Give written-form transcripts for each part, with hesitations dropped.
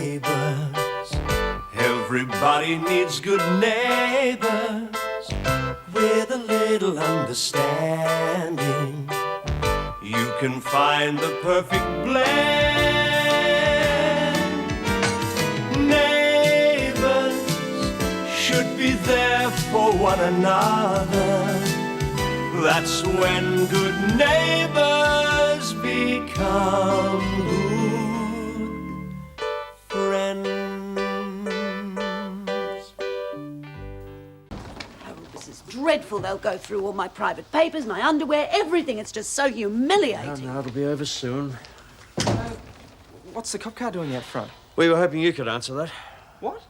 neighbours. Everybody needs good neighbours with a little understanding. You can find the perfect blend. Neighbours should be there for one another. That's when good neighbours become good friends. Oh, this is dreadful. They'll go through all my private papers, my underwear, everything. It's just so humiliating. No, it'll be over soon. What's the cop car doing out front? We were hoping you could answer that. What?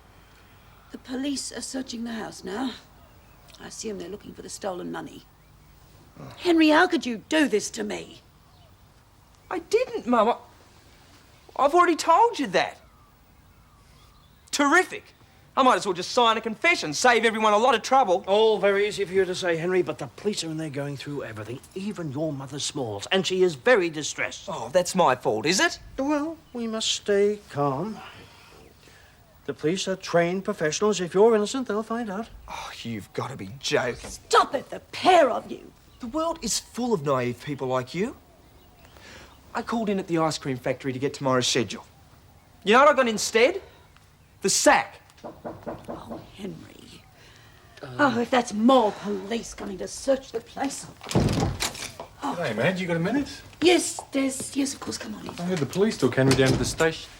The police are searching the house now. I assume they're looking for the stolen money. Henry, how could you do this to me? I didn't, Mum. I've already told you that. Terrific. I might as well just sign a confession, save everyone a lot of trouble. All very easy for you to say, Henry, but the police are in there going through everything, even your mother Smalls, and she is very distressed. Oh, that's my fault, is it? Well, we must stay calm. The police are trained professionals. If you're innocent, they'll find out. Oh, you've got to be joking. Stop it, the pair of you. The world is full of naive people like you. I called in at the ice cream factory to get tomorrow's schedule. You know what I got instead? The sack. Oh, Henry. Oh, if that's more police coming to search the place. Oh. Hey, Madge, you got a minute? Yes, yes, of course, come on in. I heard the police took Henry down to the station.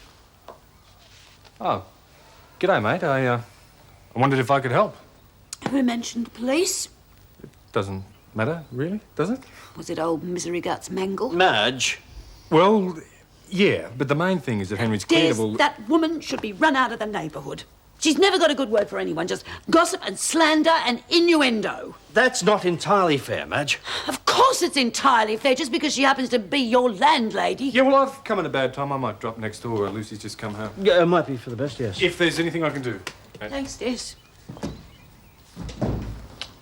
Oh, g'day, mate. I wondered if I could help. Who mentioned police? Doesn't matter, really, does it? Was it old Misery Guts Mangle? Madge. Well, yeah, but the main thing is that Henry's cleared of all... That woman should be run out of the neighbourhood. She's never got a good word for anyone, just gossip and slander and innuendo. That's not entirely fair, Madge. Of course it's entirely fair, just because she happens to be your landlady. Yeah, well, I've come at a bad time. I might drop next door where Lucy's just come home. Yeah, it might be for the best, yes. If there's anything I can do. Thanks, Des.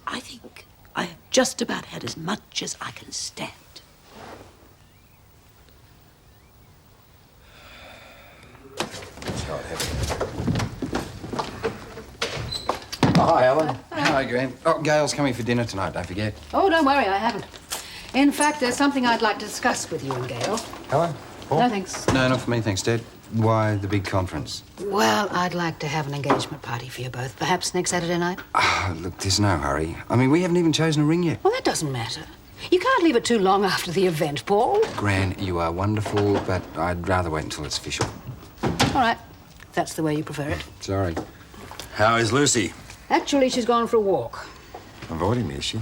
I think I have just about had as much as I can stand. Oh, hi, Helen. Hi, Graham. Oh, Gail's coming for dinner tonight, don't forget. Oh, don't worry, I haven't. In fact, there's something I'd like to discuss with you and Gail. Helen? Paul? No, thanks. No, not for me, thanks, Dad. Why the big conference? Well, I'd like to have an engagement party for you both. Perhaps next Saturday night? Ah, look, there's no hurry. I mean, we haven't even chosen a ring yet. Well, that doesn't matter. You can't leave it too long after the event, Paul. Gran, you are wonderful, but I'd rather wait until it's official. All right, if that's the way you prefer it. Sorry. How is Lucy? Actually, she's gone for a walk. Avoiding me, is she?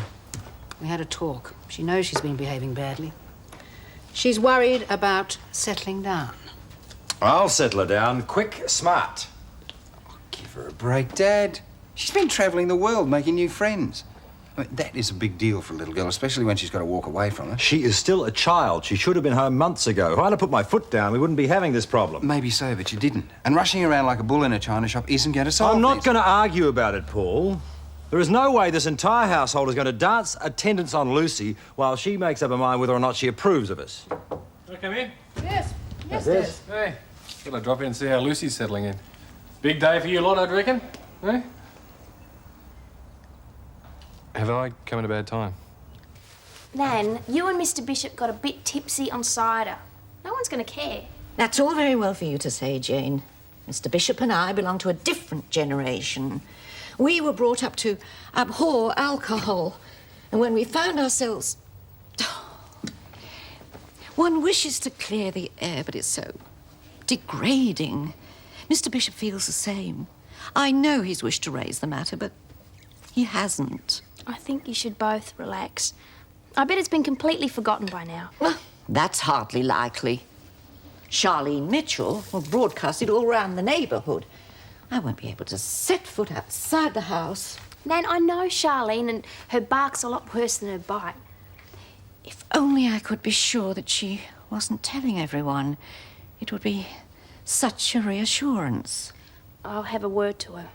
We had a talk. She knows she's been behaving badly. She's worried about settling down. I'll settle her down quick, smart. Oh, give her a break, Dad. She's been travelling the world, making new friends. I mean, that is a big deal for a little girl, especially when she's got to walk away from her. She is still a child. She should have been home months ago. If I'd have put my foot down, we wouldn't be having this problem. Maybe so, but you didn't. And rushing around like a bull in a china shop isn't going to solve I'm not this. going to argue about it, Paul. There is no way this entire household is going to dance attendance on Lucy while she makes up her mind whether or not she approves of us. Can I come in? Yes, yes. Hey, thought I'd drop in and see how Lucy's settling in. Big day for you lot, I'd reckon. Eh? Have I come at a bad time? Nan, you and Mr. Bishop got a bit tipsy on cider. No one's going to care. That's all very well for you to say, Jane. Mr. Bishop and I belong to a different generation. We were brought up to abhor alcohol. And when we found ourselves... One wishes to clear the air, but it's so degrading. Mr. Bishop feels the same. I know he's wished to raise the matter, but he hasn't. I think you should both relax. I bet it's been completely forgotten by now. Well, that's hardly likely. Charlene Mitchell will broadcast it all round the neighbourhood. I won't be able to set foot outside the house. Nan, I know Charlene, and her bark's a lot worse than her bite. If only I could be sure that she wasn't telling everyone. It would be such a reassurance. I'll have a word to her.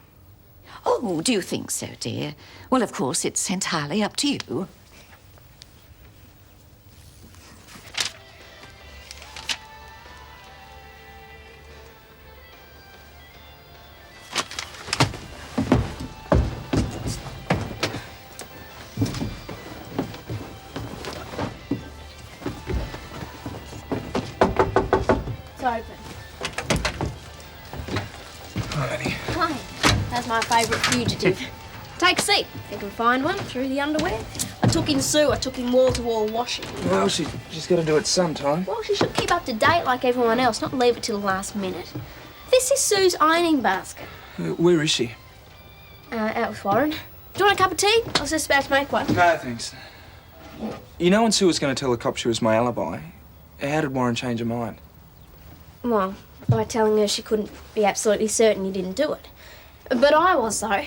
Oh, do you think so, dear? Well, of course, it's entirely up to you. Haddy. Hi. That's my favourite fugitive. Take a seat. If you can find one through the underwear. I took in Sue. I took in wall-to-wall washing. Well, she's got to do it sometime. Well, she should keep up to date like everyone else, not leave it till the last minute. This is Sue's ironing basket. Where is she? Out with Warren. Do you want a cup of tea? I was just about to make one. No, thanks. You know when Sue was going to tell the cops she was my alibi, how did Warren change her mind? Well, by telling her she couldn't be absolutely certain you didn't do it. But I was, though.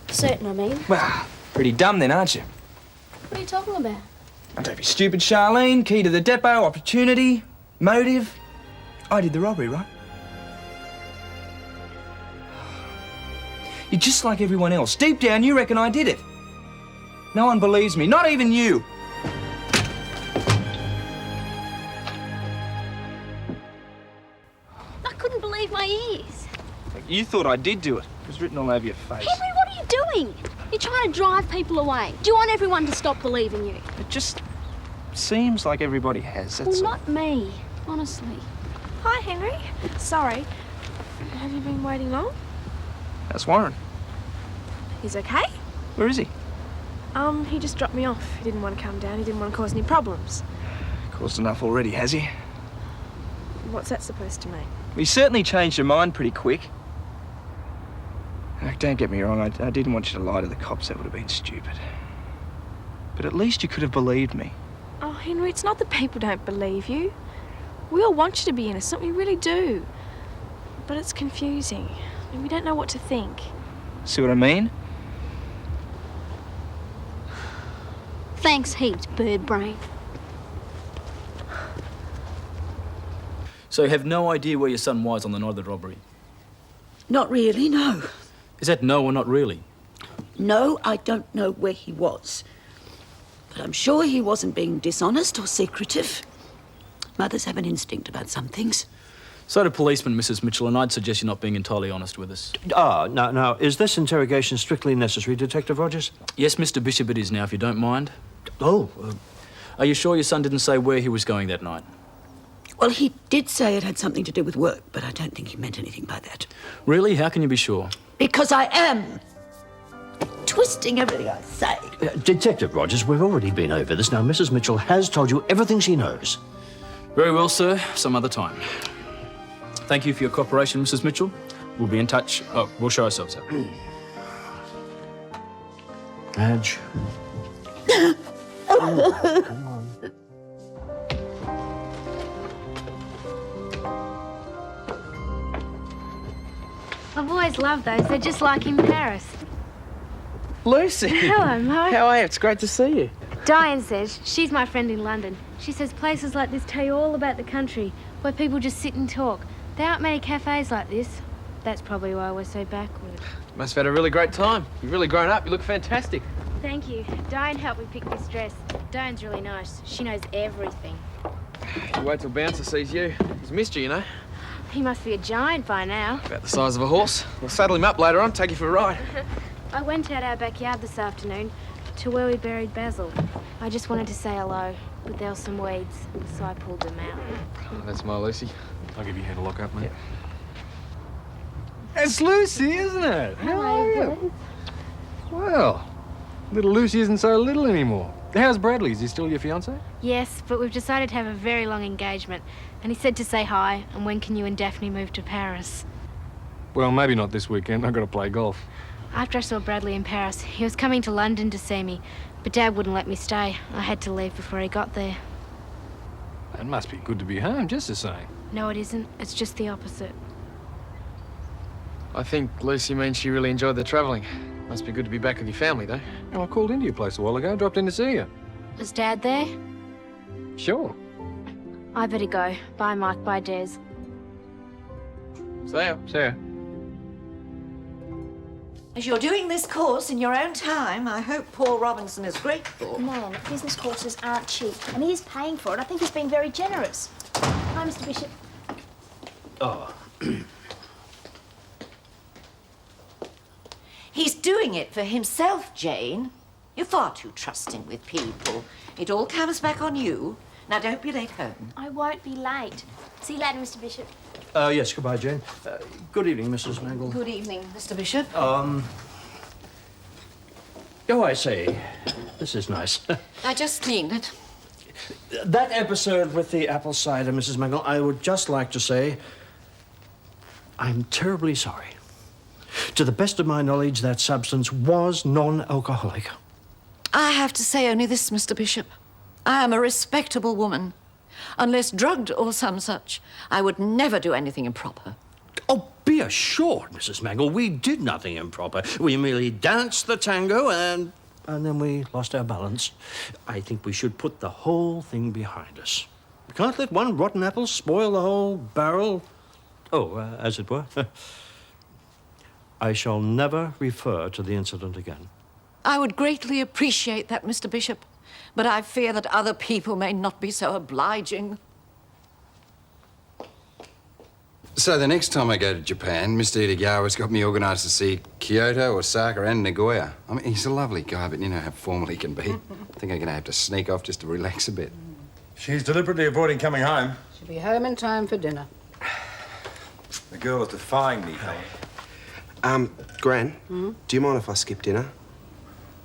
Certain, I mean. Well, pretty dumb then, aren't you? What are you talking about? Don't be stupid, Charlene. Key to the depot, opportunity, motive. I did the robbery, right? You're just like everyone else. Deep down, you reckon I did it. No one believes me, not even you. I couldn't believe my ears. You thought I did do it. It was written all over your face. Henry, what are you doing? You're trying to drive people away. Do you want everyone to stop believing you? It just seems like everybody has, that's Well, all. not me, honestly. Hi, Henry. Sorry. Have you been waiting long? That's Warren. He's okay? Where is he? He just dropped me off. He didn't want to come down. He didn't want to cause any problems. Caused enough already, has he? What's that supposed to mean? He certainly changed your mind pretty quick. Look, don't get me wrong, I didn't want you to lie to the cops. That would have been stupid. But at least you could have believed me. Oh, Henry, it's not that people don't believe you. We all want you to be innocent. We really do. But it's confusing. And we don't know what to think. See what I mean? Thanks heaps, bird brain. So you have no idea where your son was on the night of the robbery? Not really, no. Is that no or not really? No, I don't know where he was. But I'm sure he wasn't being dishonest or secretive. Mothers have an instinct about some things. So do policemen, Mrs. Mitchell, and I'd suggest you're not being entirely honest with us. Now, is this interrogation strictly necessary, Detective Rogers? Yes, Mr. Bishop, it is now, if you don't mind. Oh. Are you sure your son didn't say where he was going that night? Well, he did say it had something to do with work, but I don't think he meant anything by that. Really? How can you be sure? Because I am twisting everything I say. Detective Rogers, we've already been over this. Now, Mrs. Mitchell has told you everything she knows. Very well, sir. Some other time. Thank you for your cooperation, Mrs. Mitchell. We'll be in touch. Oh, we'll show ourselves out. Madge. Come on. I've always loved those. They're just like in Paris. Lucy! Hello, Mo. How are you? It's great to see you. Diane says, she's my friend in London. She says places like this tell you all about the country, where people just sit and talk. There aren't many cafes like this. That's probably why we're so backward. Must have had a really great time. You've really grown up. You look fantastic. Thank you. Diane helped me pick this dress. Diane's really nice. She knows everything. You wait till Bouncer sees you. He's missed you, you know. He must be a giant by now. About the size of a horse. We'll saddle him up later on, take you for a ride. I went out our backyard this afternoon to where we buried Basil. I just wanted to say hello, but there were some weeds, so I pulled them out. Oh, that's my Lucy. I'll give you a hand to lock up, mate. It's Lucy, isn't it? How are you? Well, little Lucy isn't so little anymore. How's Bradley? Is he still your fiancé? Yes, but we've decided to have a very long engagement. And he said to say hi, and when can you and Daphne move to Paris? Well, maybe not this weekend. I've got to play golf. After I saw Bradley in Paris, he was coming to London to see me, but Dad wouldn't let me stay. I had to leave before he got there. It must be good to be home, just the same. No, it isn't. It's just the opposite. I think Lucy means she really enjoyed the travelling. Must be good to be back with your family, though. Oh, I called into your place a while ago, dropped in to see you. Was Dad there? Sure. I better go. Bye, Mike. Bye, Des. See ya. See ya. As you're doing this course in your own time, I hope Paul Robinson is grateful. Man, business courses aren't cheap, and he is paying for it. I think he's been very generous. Hi, Mr. Bishop. Oh. He's doing it for himself, Jane. You're far too trusting with people. It all comes back on you. Now, don't be late home. I won't be late. See you later, Mr. Bishop. Yes, goodbye, Jane. Good evening, Mrs. Mangle. Good evening, Mr. Bishop. Oh, I say, this is nice. I just cleaned it. That episode with the apple cider, Mrs. Mangle, I would just like to say I'm terribly sorry. To the best of my knowledge, that substance was non-alcoholic. I have to say only this, Mr. Bishop. I am a respectable woman. Unless drugged or some such, I would never do anything improper. Oh, be assured, Mrs. Mangle, we did nothing improper. We merely danced the tango and then we lost our balance. I think we should put the whole thing behind us. We can't let one rotten apple spoil the whole barrel. Oh, as it were. I shall never refer to the incident again. I would greatly appreciate that, Mr. Bishop, but I fear that other people may not be so obliging. So the next time I go to Japan, Mr. Itagawa's got me organised to see Kyoto, Osaka and Nagoya. I mean, he's a lovely guy, but you know how formal he can be. I think I'm going to have to sneak off just to relax a bit. She's deliberately avoiding coming home. She'll be home in time for dinner. The girl is defying me, Helen. Gran, do you mind if I skip dinner?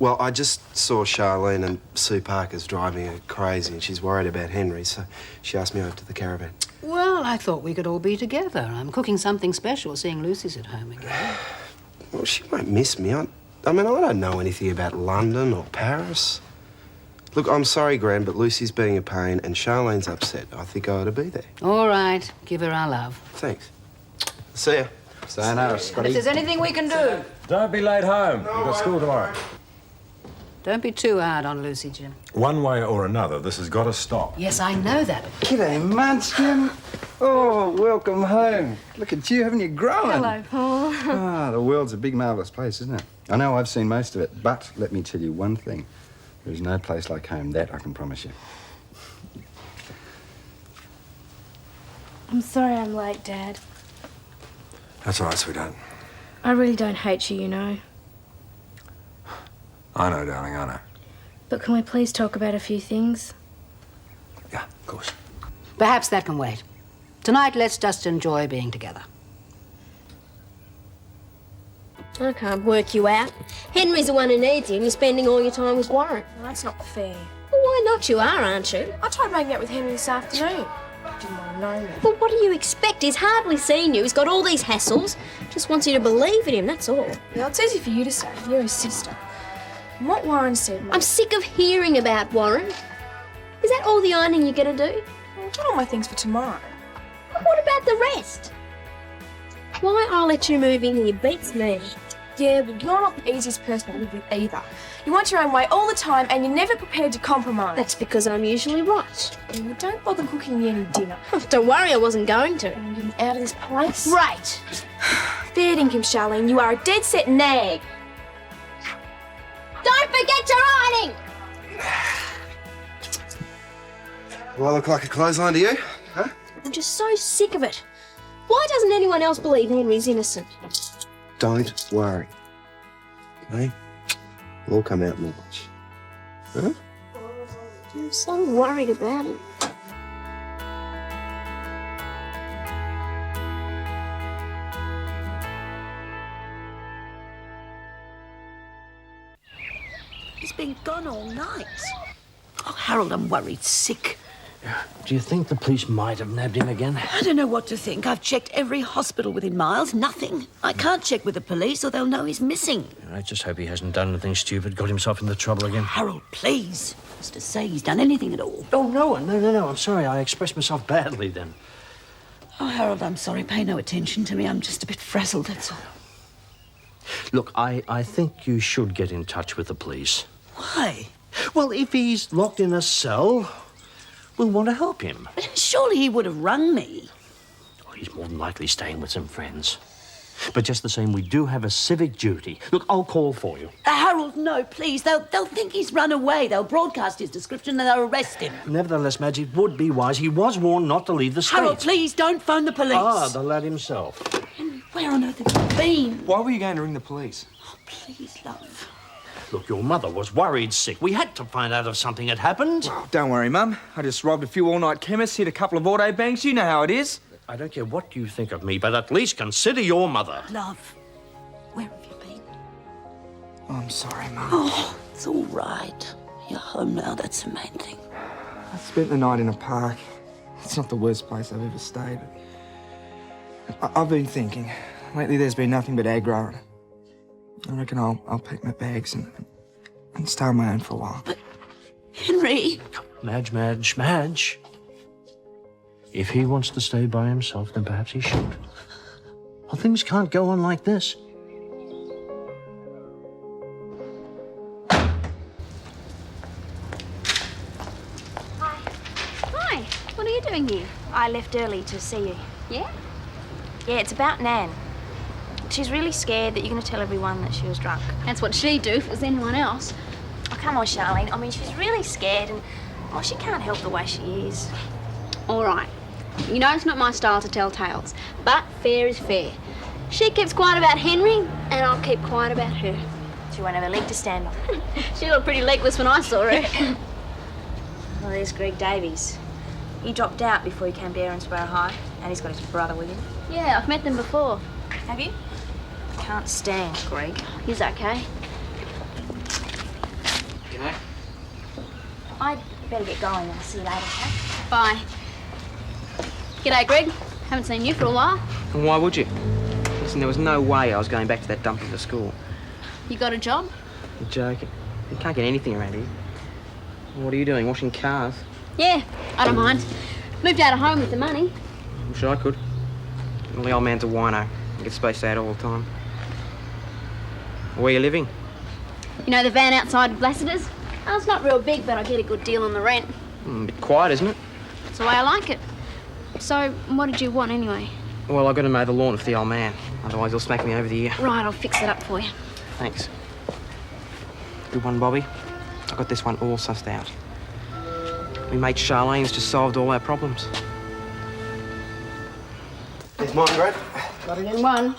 Well, I just saw Charlene and Sue Parker's driving her crazy and she's worried about Henry, so she asked me over to the caravan. Well, I thought we could all be together. I'm cooking something special, seeing Lucy's at home again. Well, she won't miss me. I mean, I don't know anything about London or Paris. Look, I'm sorry, Gran, but Lucy's being a pain and Charlene's upset. I think I ought to be there. All right, give her our love. Thanks. See ya. Sayonara, If Scotty. there's anything we can do, Don't be late home. You've got school tomorrow. don't be too hard on Lucy, Jim. One way or another, this has got to stop. Yes, I know that. G'day, Munchkin. Oh, welcome home. Look at you, haven't you grown? Hello, Paul. Ah, the world's a big, marvellous place, isn't it? I know I've seen most of it, but let me tell you one thing. There's no place like home, that I can promise you. I'm sorry I'm late, Dad. That's all right, sweetheart. I really don't hate you, you know. I know, darling, I know. But can we please talk about a few things? Yeah, of course. Perhaps that can wait. Tonight, let's just enjoy being together. I can't work you out. Henry's the one who needs you, and you're spending all your time with Warren. Well, that's not fair. Well, why not? You are, aren't you? I tried making out with Henry this afternoon. Didn't want to know me. Well, what do you expect? He's hardly seen you. He's got all these hassles. Just wants you to believe in him, that's all. Yeah, it's easy for you to say. You're his sister. And what Warren said... I'm sick of hearing about Warren. Is that all the ironing you're going to do? I've done all my things for tomorrow. But what about the rest? Why I'll let you move in here beats me. Yeah, but you're not the easiest person to live with either. You want your own way all the time and you're never prepared to compromise. That's because I'm usually right. Well, don't bother cooking me any dinner. Don't worry, I wasn't going to. I'm getting out of this place. Right. Fair dinkum, Charlene. You are a dead set nag. Don't forget your ironing! Do I look like a clothesline to you? Huh? I'm just so sick of it. Why doesn't anyone else believe Henry's innocent? Don't worry. Okay? We'll all come out and watch. Huh? I'm so worried about him. He's been gone all night. Oh, Harold, I'm worried sick. Do you think the police might have nabbed him again? I don't know what to think. I've checked every hospital within miles. Nothing. I can't check with the police or they'll know he's missing. I just hope he hasn't done anything stupid, got himself into trouble again. Harold, please. Just to say he's done anything at all. Oh, no. I'm sorry. I expressed myself badly then. Oh, Harold, I'm sorry. Pay no attention to me. I'm just a bit frazzled, that's all. Look, I think you should get in touch with the police. Why? Well, if he's locked in a cell, we'll want to help him. But surely he would have rung me. Well, he's more than likely staying with some friends. But just the same, we do have a civic duty. Look, I'll call for you. Harold, no, please. They'll think he's run away. They'll broadcast his description and they'll arrest him. Nevertheless, Madge, it would be wise. He was warned not to leave the state. Harold, please, don't phone the police. Ah, the lad himself. And where on earth have you been? Why were you going to ring the police? Oh, please, love. Look, your mother was worried sick. We had to find out if something had happened. Well, don't worry, Mum. I just robbed a few all-night chemists, hit a couple of auto banks. You know how it is. I don't care what you think of me, but at least consider your mother. Love, where have you been? Oh, I'm sorry, Mum. Oh, it's all right. You're home now, that's the main thing. I spent the night in a park. It's not the worst place I've ever stayed. I've been thinking. Lately there's been nothing but aggro. I reckon I'll pack my bags and stay on my own for a while. But, Henry... Madge. If he wants to stay by himself, then perhaps he should. Well, things can't go on like this. Hi, what are you doing here? I left early to see you. Yeah? Yeah, it's about Nan. She's really scared that you're going to tell everyone that she was drunk. That's what she'd do if it was anyone else. Oh, come on, Charlene. I mean, she's really scared and, well, she can't help the way she is. All right. You know it's not my style to tell tales, but fair is fair. She keeps quiet about Henry, and I'll keep quiet about her. She won't have a leg to stand on. She looked pretty legless when I saw her. Well, there's Greg Davies. He dropped out before he came to Erinsborough High, and he's got his brother with him. Yeah, I've met them before. Have you? I can't stand Greg. He's okay. G'day. I'd better get going. I'll see you later, okay? Bye. G'day, Greg. Haven't seen you for a while. And why would you? Listen, there was no way I was going back to that dump of a school. You got a job? You're joking. You can't get anything around here. What are you doing, washing cars? Yeah, I don't mind. Moved out of home with the money. Wish I could. Well, the old man's a wino. He gets spaced out all the time. Where are you living? You know the van outside Blassider's? Oh, it's not real big, but I get a good deal on the rent. A bit quiet, isn't it? That's the way I like it. So, what did you want anyway? Well, I've got to mow the lawn for the old man. Otherwise, he'll smack me over the ear. Right, I'll fix it up for you. Thanks. Good one, Bobby. I got this one all sussed out. We made Charlene's just solved all our problems. There's mine, Brad. Got it in one.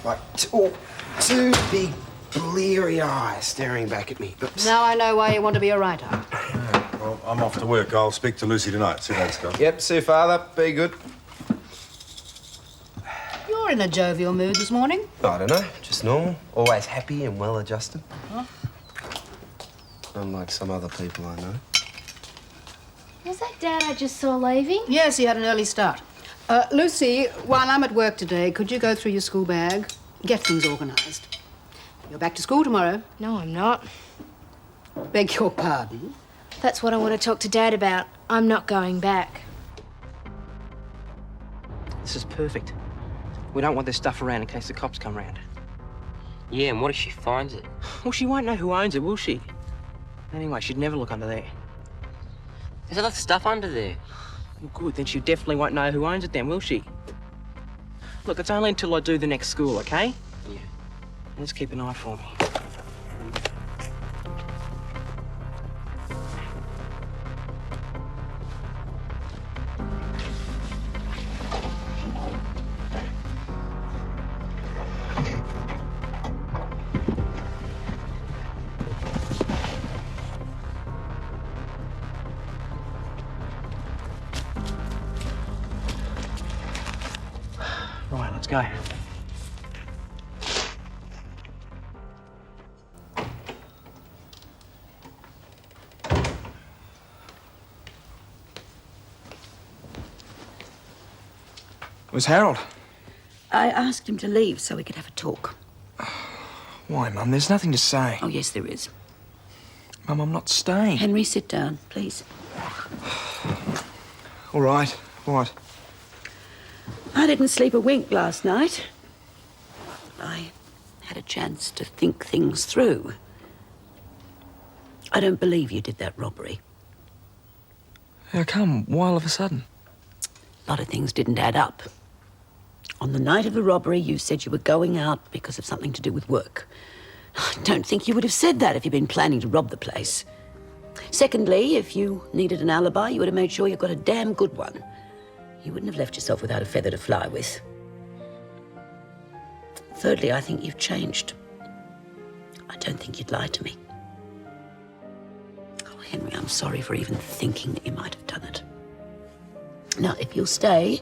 Like two big bleary eyes staring back at me. Oops. Now I know why you want to be a writer. Well, I'm off to work. I'll speak to Lucy tonight. See how it's going. Yep, see you, Father. Be good. You're in a jovial mood this morning. I don't know, just normal. Always happy and well-adjusted. Huh? Unlike some other people I know. Was that Dad I just saw leaving? Yes, he had an early start. Lucy, while I'm at work today, could you go through your school bag, get things organised? You're back to school tomorrow. No, I'm not. Beg your pardon? That's what I want to talk to Dad about. I'm not going back. This is perfect. We don't want this stuff around in case the cops come round. Yeah, and what if she finds it? Well, she won't know who owns it, will she? Anyway, she'd never look under there. There's other stuff under there. Well, good, then she definitely won't know who owns it then, will she? Look, it's only until I do the next school, okay? Yeah. Let's keep an eye for me. Right, let's go. Where's Harold? I asked him to leave so we could have a talk. Why, Mum? There's nothing to say. Oh, yes, there is. Mum, I'm not staying. Henry, sit down, please. All right. What? I didn't sleep a wink last night. I had a chance to think things through. I don't believe you did that robbery. How come? Why all of a sudden? A lot of things didn't add up. On the night of the robbery, you said you were going out because of something to do with work. I don't think you would have said that if you'd been planning to rob the place. Secondly, if you needed an alibi, you would have made sure you got a damn good one. You wouldn't have left yourself without a feather to fly with. Thirdly, I think you've changed. I don't think you'd lie to me. Oh, Henry, I'm sorry for even thinking that you might have done it. Now, if you'll stay,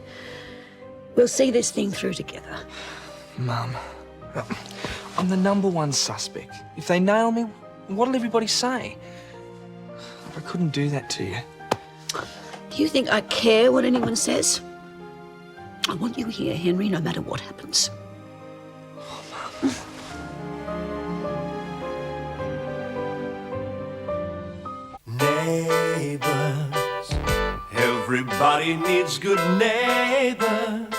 We'll see this thing through together. Mum, I'm the #1 suspect. If they nail me, what'll everybody say? I couldn't do that to you. Do you think I care what anyone says? I want you here, Henry, no matter what happens. Neighbours, everybody needs good neighbours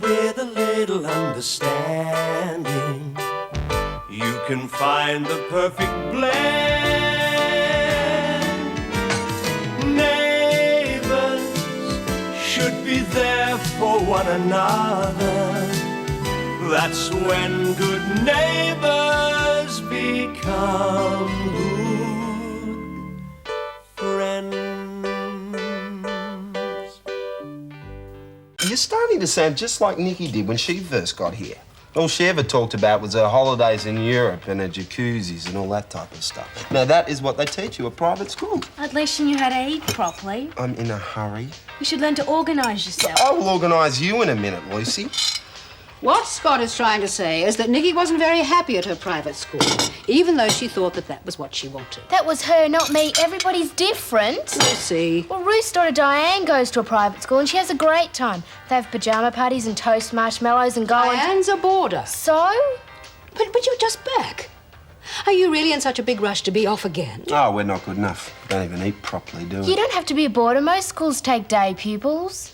with a little understanding. You can find the perfect blend. Neighbours should be there for one another. That's when good neighbours become good friends. You're starting to sound just like Nikki did when she first got here. All she ever talked about was her holidays in Europe and her jacuzzis and all that type of stuff. Now, that is what they teach you at private school. At least you knew how to eat properly. I'm in a hurry. You should learn to organise yourself. I will organise you in a minute, Lucy. What Scott is trying to say is that Nikki wasn't very happy at her private school, even though she thought that that was what she wanted. That was her, not me. Everybody's different. Lucy. Well, Ruth's daughter Diane goes to a private school and she has a great time. They have pyjama parties and toast marshmallows and go on... Diane's a boarder. So? But you're just back. Are you really in such a big rush to be off again? Oh, we're not good enough. Don't even eat properly, do we? You don't have to be a boarder. Most schools take day pupils.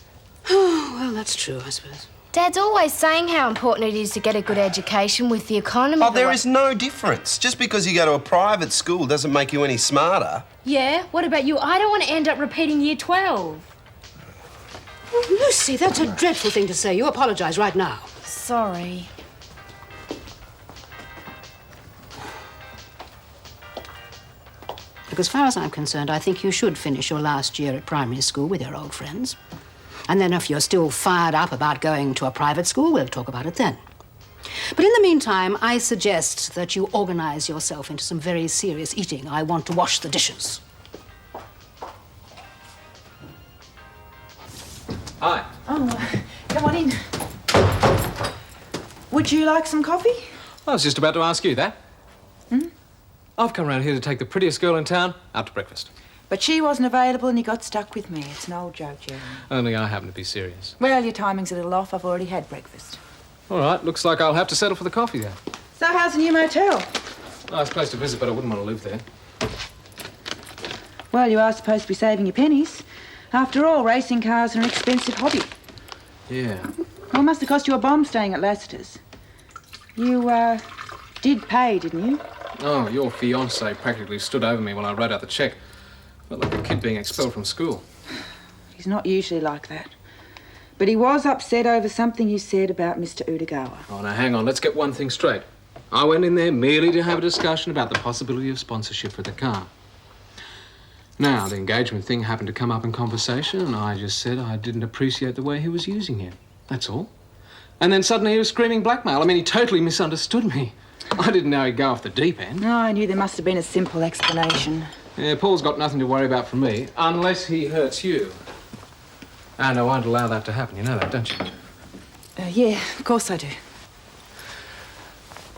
Oh, well, that's true, I suppose. Dad's always saying how important it is to get a good education with the economy. Oh, there is no difference. Just because you go to a private school doesn't make you any smarter. Yeah, what about you? I don't want to end up repeating year 12. Lucy, that's a dreadful thing to say. You apologise right now. Sorry. Look, as far as I'm concerned, I think you should finish your last year at primary school with your old friends. And then if you're still fired up about going to a private school, we'll talk about it then. But in the meantime, I suggest that you organise yourself into some very serious eating. I want to wash the dishes. Hi. Oh, come on in. Would you like some coffee? I was just about to ask you that. I've come round here to take the prettiest girl in town out to breakfast. But she wasn't available and you got stuck with me. It's an old joke, Jeremy. Only I happen to be serious. Well, your timing's a little off. I've already had breakfast. All right, looks like I'll have to settle for the coffee then. So how's the new motel? Nice place to visit, but I wouldn't want to live there. Well, you are supposed to be saving your pennies. After all, racing cars are an expensive hobby. Yeah. Well, it must have cost you a bomb staying at Lassiter's. You, did pay, didn't you? Oh, your fiancé practically stood over me while I wrote out the cheque. Felt like a kid being expelled from school. He's not usually like that. But he was upset over something you said about Mr. Udagawa. Oh, now, hang on. Let's get one thing straight. I went in there merely to have a discussion about the possibility of sponsorship for the car. Now, the engagement thing happened to come up in conversation, and I just said I didn't appreciate the way he was using him. That's all. And then suddenly he was screaming blackmail. I mean, he totally misunderstood me. I didn't know he'd go off the deep end. No, I knew there must have been a simple explanation. Yeah, Paul's got nothing to worry about from me, unless he hurts you. And I won't allow that to happen. You know that, don't you? Yeah, of course I do.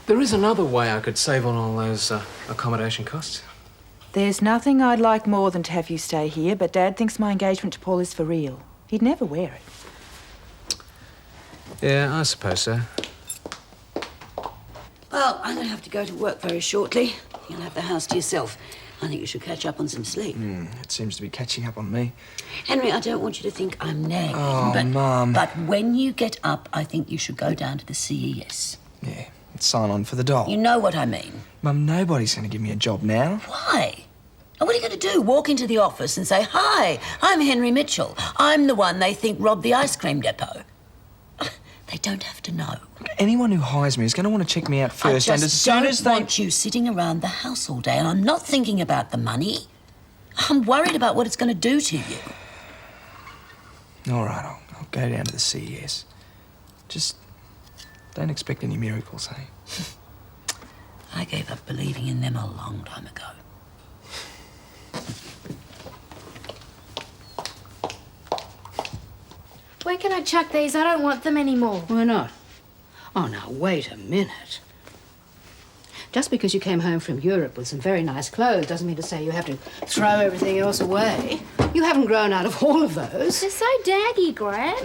There is another way I could save on all those accommodation costs. There's nothing I'd like more than to have you stay here, but Dad thinks my engagement to Paul is for real. He'd never wear it. Yeah, I suppose so. Well, I'm going to have to go to work very shortly. You'll have the house to yourself. I think you should catch up on some sleep. It seems to be catching up on me. Henry, I don't want you to think I'm nagging. Oh, Mum. But when you get up, I think you should go down to the CES. Yeah, sign on for the doll. You know what I mean. Mum, nobody's going to give me a job now. Why? And what are you going to do? Walk into the office and say, "Hi, I'm Henry Mitchell. I'm the one they think robbed the ice cream depot." They don't have to know. Anyone who hires me is going to want to check me out first, and as soon as I don't want you sitting around the house all day, and I'm not thinking about the money. I'm worried about what it's going to do to you. All right, I'll go down to the CES. Just don't expect any miracles, eh? I gave up believing in them a long time ago. Where can I chuck these? I don't want them anymore. Why not? Oh, now, wait a minute. Just because you came home from Europe with some very nice clothes doesn't mean to say you have to throw everything else away. You haven't grown out of all of those. They're so daggy, Gran.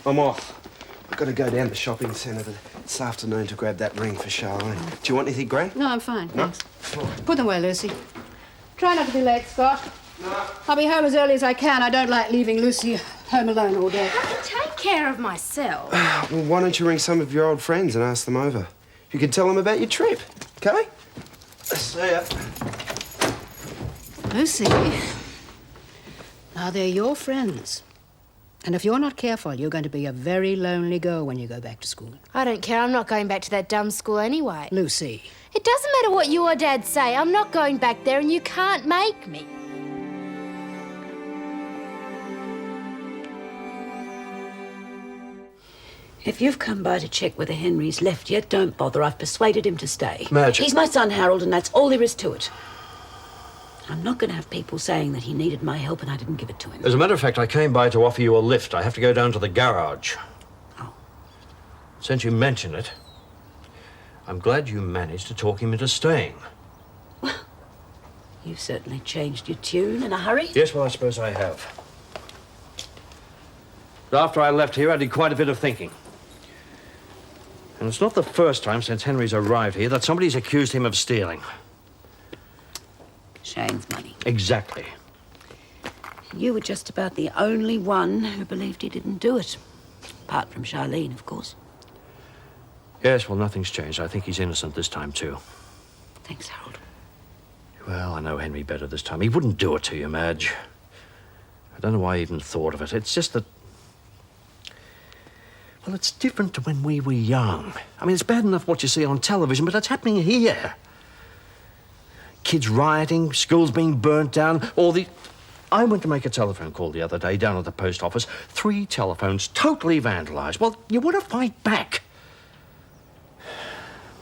I'm off. I've got to go down to the shopping centre this afternoon to grab that ring for Charlene. Do you want anything, Gran? No, I'm fine, No? thanks. Put them away, Lucy. Try not to be late, Scott. No. I'll be home as early as I can. I don't like leaving Lucy home alone all day. I can take care of myself. Well, why don't you ring some of your old friends and ask them over? You can tell them about your trip, okay? See ya. Lucy, now they're your friends. And if you're not careful, you're going to be a very lonely girl when you go back to school. I don't care. I'm not going back to that dumb school anyway. Lucy. It doesn't matter what you or Dad say. I'm not going back there and you can't make me. If you've come by to check whether Henry's left yet, don't bother. I've persuaded him to stay. Madge. He's my son, Harold, and that's all there is to it. I'm not going to have people saying that he needed my help and I didn't give it to him. As a matter of fact, I came by to offer you a lift. I have to go down to the garage. Oh. Since you mention it, I'm glad you managed to talk him into staying. You've certainly changed your tune in a hurry. Yes, well, I suppose I have. But after I left here, I did quite a bit of thinking. And it's not the first time since Henry's arrived here that somebody's accused him of stealing. Shane's money. Exactly. You were just about the only one who believed he didn't do it. Apart from Charlene, of course. Yes, well, nothing's changed. I think he's innocent this time, too. Thanks, Harold. Well, I know Henry better this time. He wouldn't do it to you, Madge. I don't know why I even thought of it. It's just that... Well, it's different to when we were young. I mean, it's bad enough what you see on television, but it's happening here. Kids rioting, schools being burnt down, all the... I went to make a telephone call the other day down at the post office. 3 telephones totally vandalised. Well, you want to fight back.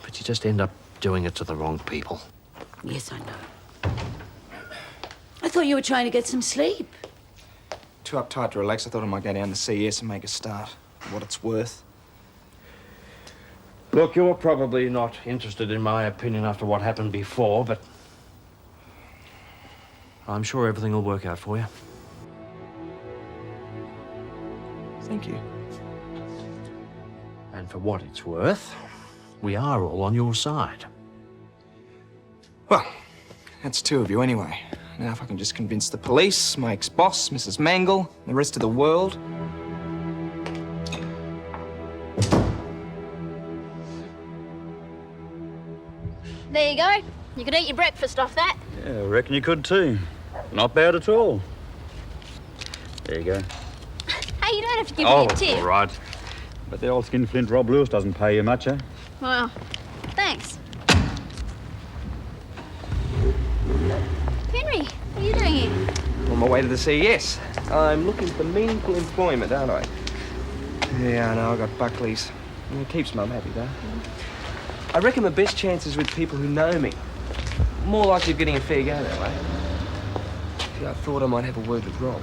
But you just end up doing it to the wrong people. Yes, I know. I thought you were trying to get some sleep. Too uptight to relax. I thought I might go down to CS and make a start. What it's worth. Look, you're probably not interested in my opinion after what happened before, but I'm sure everything will work out for you. Thank you. And for what it's worth, we are all on your side. Well, that's 2 of you anyway. Now if I can just convince the police, my ex-boss, Mrs. Mangle, the rest of the world... There you go. You could eat your breakfast off that. Yeah, I reckon you could too. Not bad at all. There you go. Hey, you don't have to give me a tip. all right. But the old skinflint Rob Lewis doesn't pay you much, eh? Well, thanks. Henry, what are you doing here? On my way to the CES. I'm looking for meaningful employment, aren't I? Yeah, I know, I got Buckley's. It keeps Mum happy, though. I reckon the best chance is with people who know me. More likely of getting a fair go that way. Yeah, I thought I might have a word with Rob.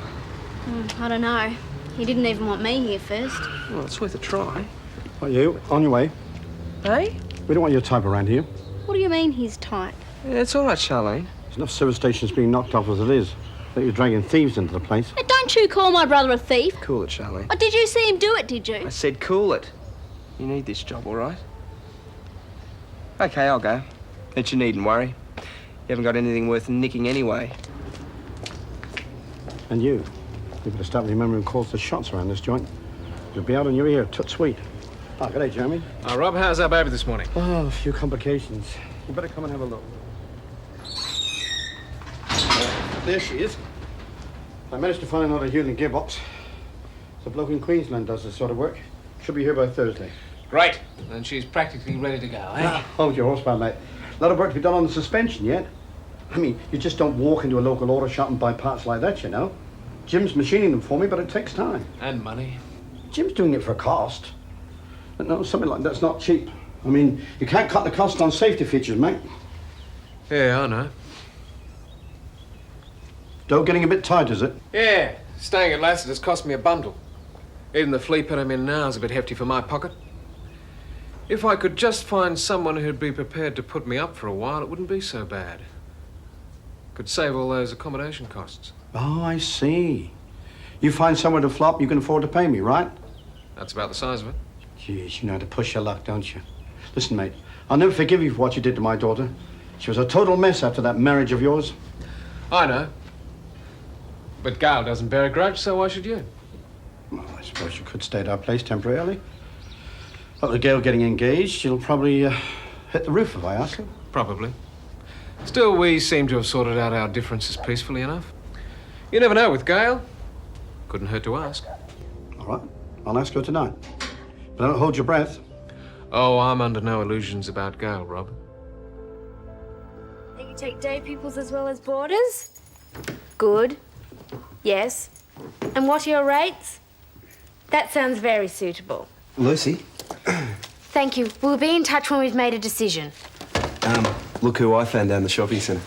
I don't know. He didn't even want me here first. Well, it's worth a try. Are you? On your way. Hey? We don't want your type around here. What do you mean his type? Yeah, it's all right, Charlene. There's enough service stations being knocked off as it is. I think you're dragging thieves into the place. Hey, don't you call my brother a thief. Cool it, Charlene. Oh, did you see him do it, did you? I said cool it. You need this job, all right? Okay, I'll go. But you needn't worry. You haven't got anything worth nicking anyway. And you better start remembering calls to shots around this joint. You'll be out on your ear, tut sweet. Oh, good day, Jeremy. Rob, how's our baby this morning? Oh, a few complications. You better come and have a look. There she is. I managed to find another Hewlin gearbox. It's a bloke in Queensland does this sort of work. Should be here by Thursday. Great. Then she's practically ready to go, eh? Ah, hold your horsepower, mate. A lot of work to be done on the suspension yet. I mean, you just don't walk into a local auto shop and buy parts like that, you know. Jim's machining them for me, but it takes time. And money. Jim's doing it for a cost. But no, something like that's not cheap. I mean, you can't cut the cost on safety features, mate. Yeah, I know. Dough getting a bit tight, is it? Yeah, staying at Lassiter's cost me a bundle. Even the flea pen I'm in now is a bit hefty for my pocket. If I could just find someone who'd be prepared to put me up for a while, it wouldn't be so bad. Could save all those accommodation costs. Oh, I see. You find somewhere to flop, you can afford to pay me, right? That's about the size of it. Jeez, you know how to push your luck, don't you? Listen, mate, I'll never forgive you for what you did to my daughter. She was a total mess after that marriage of yours. I know. But Gail doesn't bear a grudge, so why should you? Well, I suppose you could stay at our place temporarily. But with Gail getting engaged, she'll probably hit the roof if I ask her. Probably. Still, we seem to have sorted out our differences peacefully enough. You never know with Gail. Couldn't hurt to ask. All right, I'll ask her tonight. But don't hold your breath. Oh, I'm under no illusions about Gail, Rob. You take day pupils as well as boarders? Good. Yes. And what are your rates? That sounds very suitable. Lucy, Thank you. We'll be in touch when we've made a decision. look who I found down the shopping centre.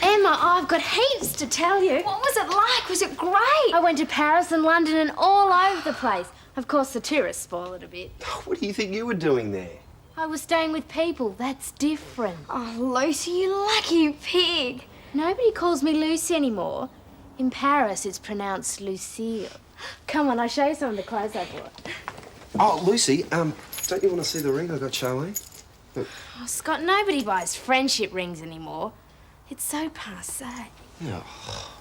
Emma, I've got heaps to tell you. What was it like? Was it great? I went to Paris and London and all over the place. Of course, the tourists spoil it a bit. What do you think you were doing there? I was staying with people. That's different. Oh, Lucy, you lucky pig. Nobody calls me Lucy anymore. In Paris, it's pronounced Lucille. Come on, I'll show you some of the clothes I bought. Oh, Lucy, don't you want to see the ring I got Charlene? Look. Oh, Scott, nobody buys friendship rings anymore. It's so passé. Oh.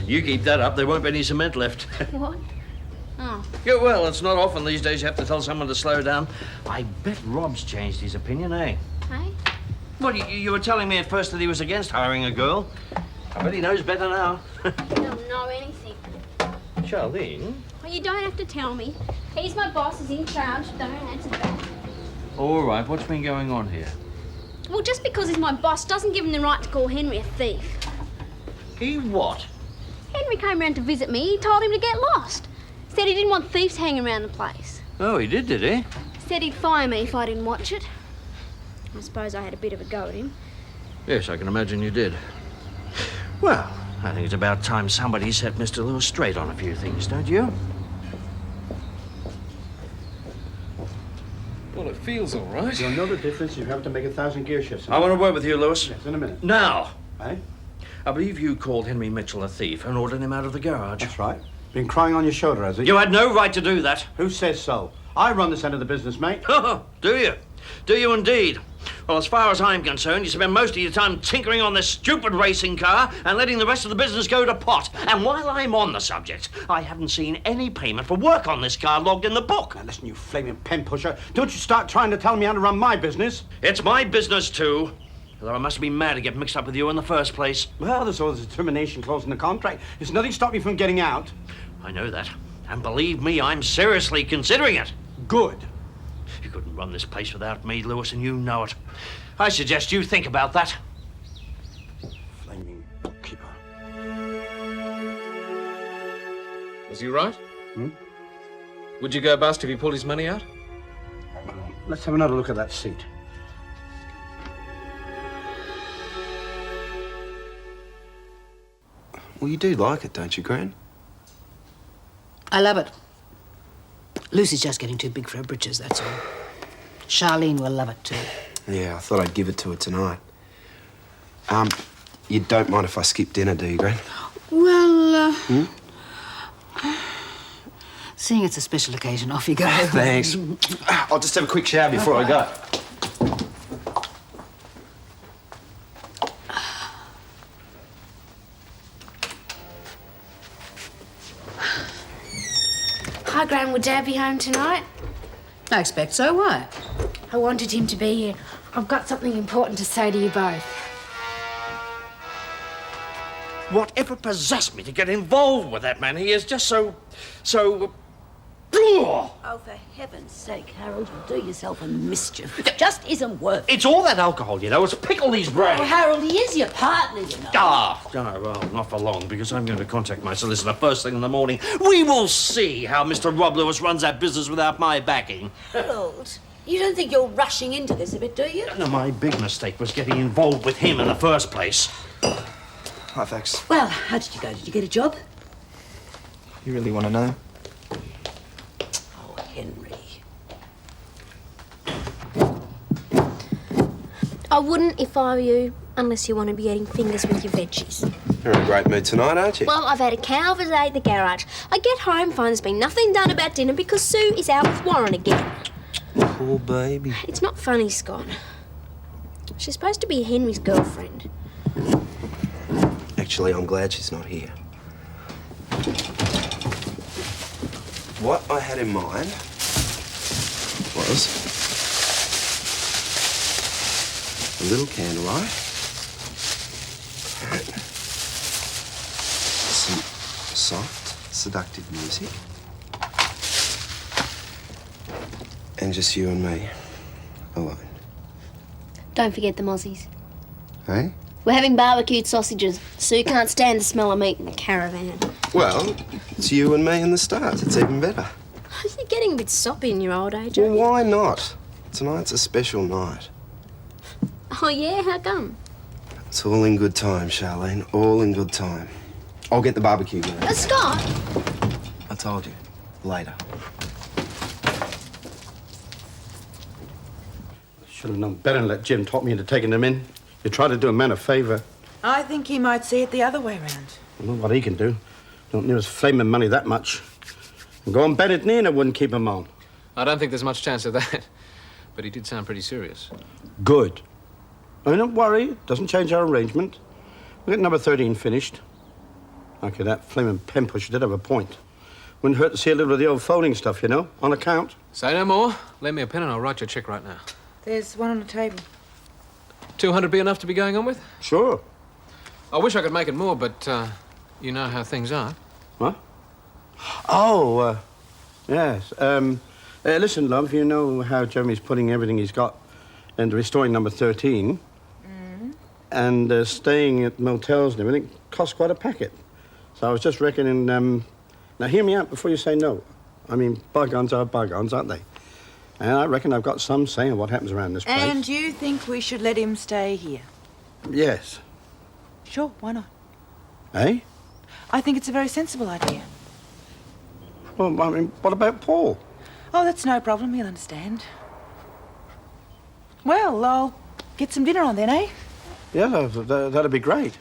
You keep that up, there won't be any cement left. What? Oh. Yeah, well, it's not often these days you have to tell someone to slow down. I bet Rob's changed his opinion, eh? Hey? Well, you were telling me at first that he was against hiring a girl. I bet he knows better now. I don't know anything. Charlene? Well, you don't have to tell me. He's my boss, he's in charge. Don't answer back. All right, what's been going on here? Well, just because he's my boss doesn't give him the right to call Henry a thief. He what? Henry came round to visit me. He told him to get lost. Said he didn't want thieves hanging around the place. Oh, he did he? Said he'd fire me if I didn't watch it. I suppose I had a bit of a go at him. Yes, I can imagine you did. Well, I think it's about time somebody set Mr. Lewis straight on a few things, don't you? Well, it feels all right. You'll know the difference. You have to make 1,000 gear shifts. I want to work with you, Lewis. Yes, in a minute. Now. Eh? I believe you called Henry Mitchell a thief and ordered him out of the garage. That's right. Been crying on your shoulder, has he? You had no right to do that. Who says so? I run this end of the business, mate. Do you? Do you indeed? Well, as far as I'm concerned, you spend most of your time tinkering on this stupid racing car and letting the rest of the business go to pot. And while I'm on the subject, I haven't seen any payment for work on this car logged in the book. Now, listen, you flaming pen pusher. Don't you start trying to tell me how to run my business. It's my business, too. Although I must be mad to get mixed up with you in the first place. Well, there's always a termination clause in the contract. There's nothing stopping me from getting out. I know that. And believe me, I'm seriously considering it. Good. You couldn't run this place without me, Lewis, and you know it. I suggest you think about that. Flaming bookkeeper. Was he right? Would you go bust if he pulled his money out? Let's have another look at that seat. Well, you do like it, don't you, Gran? I love it. Lucy's just getting too big for her britches, that's all. Charlene will love it too. Yeah, I thought I'd give it to her tonight. You don't mind if I skip dinner, do you, Gran? Well, seeing it's a special occasion, off you go. Thanks. I'll just have a quick shower before I go. Hi, Gran, would Dad be home tonight? I expect so. Why? I wanted him to be here. I've got something important to say to you both. Whatever possessed me to get involved with that man? He is just so Oh, for heaven's sake, Harold, you'll do yourself a mischief. It just isn't worth it. It's all that alcohol, you know. It's pickle these brains. Oh, Harold, he is your partner, you know. Ah, no, well, not for long, because I'm going to contact my solicitor first thing in the morning. We will see how Mr. Rob Lewis runs that business without my backing. Harold, you don't think you're rushing into this a bit, do you? No, my big mistake was getting involved with him in the first place. Hi, thanks. Well, how did you go? Did you get a job? You really want to know? Oh, Henry. I wouldn't if I were you, unless you want to be eating fingers with your veggies. You're in a great mood tonight, aren't you? Well, I've had a cow day at the garage. I get home, find there's been nothing done about dinner because Sue is out with Warren again. Poor baby. It's not funny, Scott. She's supposed to be Henry's girlfriend. Actually, I'm glad she's not here. What I had in mind was a little candlelight, some soft, seductive music, and just you and me, alone. Don't forget the mozzies. Hey? We're having barbecued sausages. Sue can't stand the smell of meat in the caravan. Well, it's you and me and the stars. It's even better. You're getting a bit soppy in your old age, Well, aren't you? why not? Tonight's a special night. Oh, yeah? How come? It's all in good time, Charlene. All in good time. I'll get the barbecue going. Scott! I told you. Later. Should have known better and let Jim talk me into taking them in. You try to do a man a favour. I think he might see it the other way round. I know what he can do. Don't need his flaming money that much. And go on Bennett and I wouldn't keep him on. I don't think there's much chance of that. But he did sound pretty serious. Good. I mean, don't worry. It doesn't change our arrangement. We'll get number 13 finished. Okay, that flaming pen pusher did have a point. Wouldn't hurt to see a little of the old folding stuff, you know, on account. Say no more. Lend me a pen and I'll write you a cheque right now. There's one on the table. 200 be enough to be going on with? Sure. I wish I could make it more, but you know how things are. What? Oh, yes. Listen, love, you know how Jeremy's putting everything he's got into restoring number 13. And staying at motels and everything costs quite a packet. So I was just reckoning, now hear me out before you say no. I mean, bygones are bygones, aren't they? And I reckon I've got some say in what happens around this place. And you think we should let him stay here? Yes. Sure, why not? Eh? I think it's a very sensible idea. Well, I mean, what about Paul? Oh, that's no problem. He'll understand. Well, I'll get some dinner on then, eh? Yeah, that'd be great.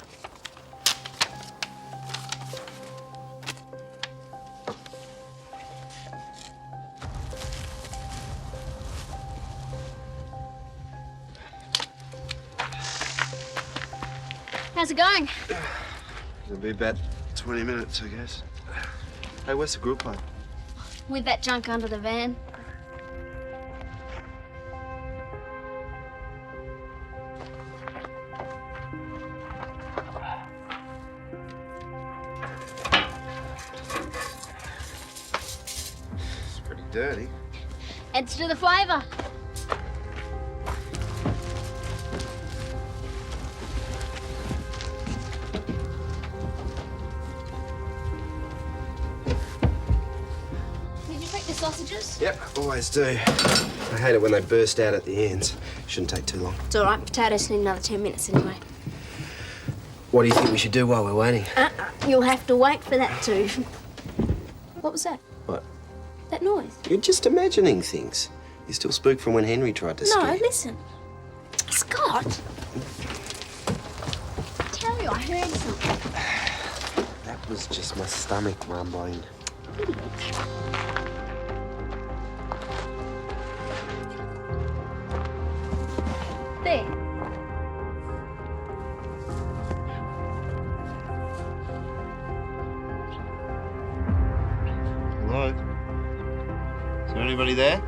How's it going? It'll be about 20 minutes, I guess. Hey, where's the group home? With that junk under the van. It's pretty dirty. Adds to the flavour. Did you pick the sausages? Yep, always do. I hate it when they burst out at the ends. Shouldn't take too long. It's all right. Potatoes need another 10 minutes anyway. What do you think we should do while we're waiting? You'll have to wait for that too. What was that? What? That noise? You're just imagining things. You still spook from when Henry tried to No, scare you. listen. Scott! I tell you, I heard something. That was just my stomach rumbling. There. Hello? Is there anybody there?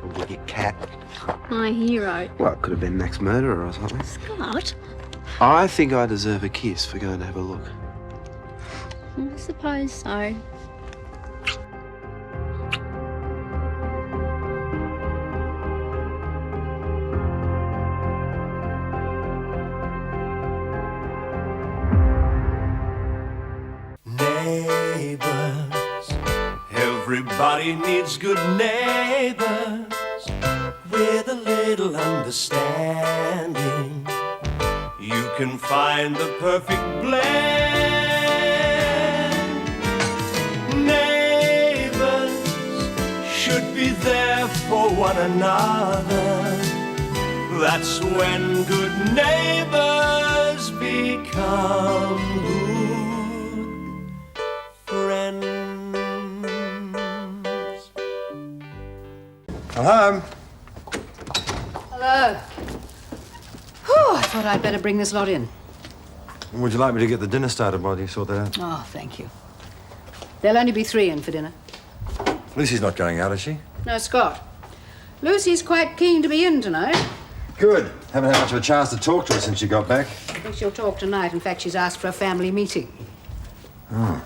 Probably your cat. My hero. Well, it could have been Max Murderer or something. Scott? I think I deserve a kiss for going to have a look. I suppose so. Neighbours, everybody needs good neighbours with a little understanding. You can find the perfect blend. Neighbours should be there for one another. That's when good neighbours become good friends. I'm home. Hello. Whew, I thought I'd better bring this lot in. Would you like me to get the dinner started while you sort that out? Oh, thank you. There'll only be 3 in for dinner. Lucy's not going out, is she? No, Scott. Lucy's quite keen to be in tonight. Good. Haven't had much of a chance to talk to her since she got back. I think she'll talk tonight. In fact, she's asked for a family meeting. Oh.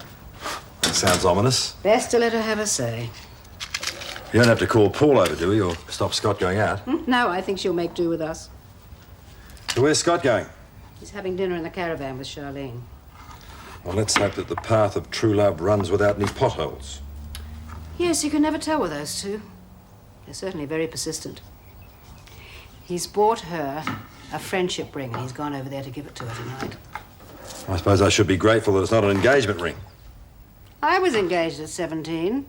That sounds ominous. Best to let her have a say. You don't have to call Paul over, do we, or stop Scott going out? No, I think she'll make do with us. So where's Scott going? He's having dinner in the caravan with Charlene. Well, let's hope that the path of true love runs without any potholes. Yes, you can never tell with those two. They're certainly very persistent. He's bought her a friendship ring, and he's gone over there to give it to her tonight. I suppose I should be grateful that it's not an engagement ring. I was engaged at 17,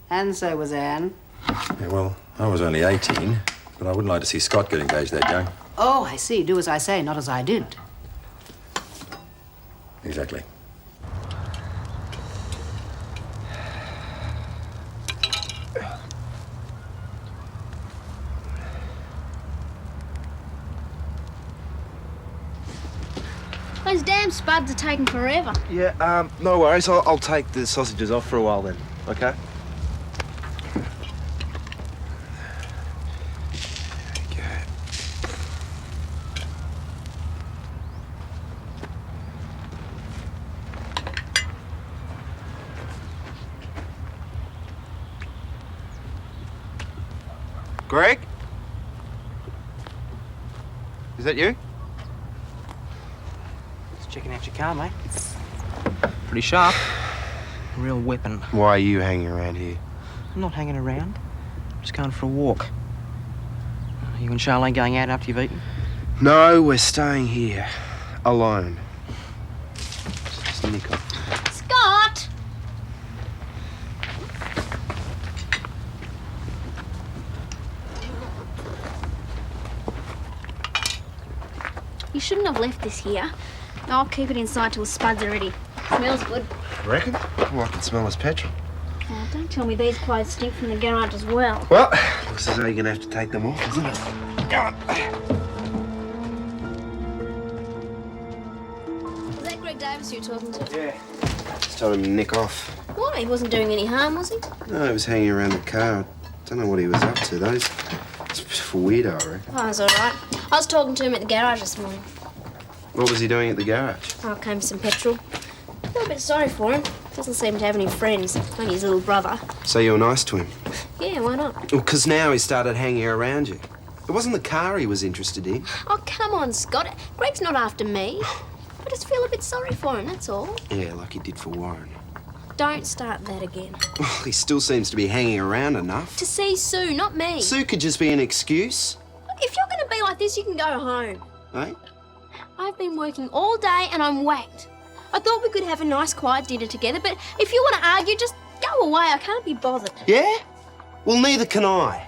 and so was Anne. Yeah, well, I was only 18, but I wouldn't like to see Scott get engaged that young. Oh, I see. Do as I say, not as I did. Exactly. Those damn spuds are taking forever. Yeah, no worries. I'll take the sausages off for a while then, okay? Greg? Is that you? Just checking out your car, mate. Pretty sharp. A real weapon. Why are you hanging around here? I'm not hanging around. I'm just going for a walk. Are you and Charlene going out after you've eaten? No, we're staying here. Alone. Just nick off. Scott! You shouldn't have left this here. I'll keep it inside till the spuds are ready. Smells good. Reckon? Oh, I can smell his petrol. Oh, don't tell me these clothes stink from the garage as well. Well, looks as though you're going to have to take them off, isn't it? Go on. Was that Greg Davis you were talking to? Yeah. Just told him to nick off. Why? He wasn't doing any harm, was he? No, he was hanging around the car. Don't know what he was up to, though. It's a bit of a weirdo, I reckon. Oh, that's all right. I was talking to him at the garage this morning. What was he doing at the garage? Oh, came for some petrol. I feel a bit sorry for him. Doesn't seem to have any friends. Only his little brother. So you were nice to him? Yeah, why not? Well, because now he started hanging around you. It wasn't the car he was interested in. Oh, come on, Scott. Greg's not after me. I just feel a bit sorry for him, that's all. Yeah, like he did for Warren. Don't start that again. Well, he still seems to be hanging around enough. To see Sue, not me. Sue could just be an excuse. If you're going to be like this, you can go home. Eh? I've been working all day and I'm whacked. I thought we could have a nice, quiet dinner together, but if you want to argue, just go away. I can't be bothered. Yeah? Well, neither can I.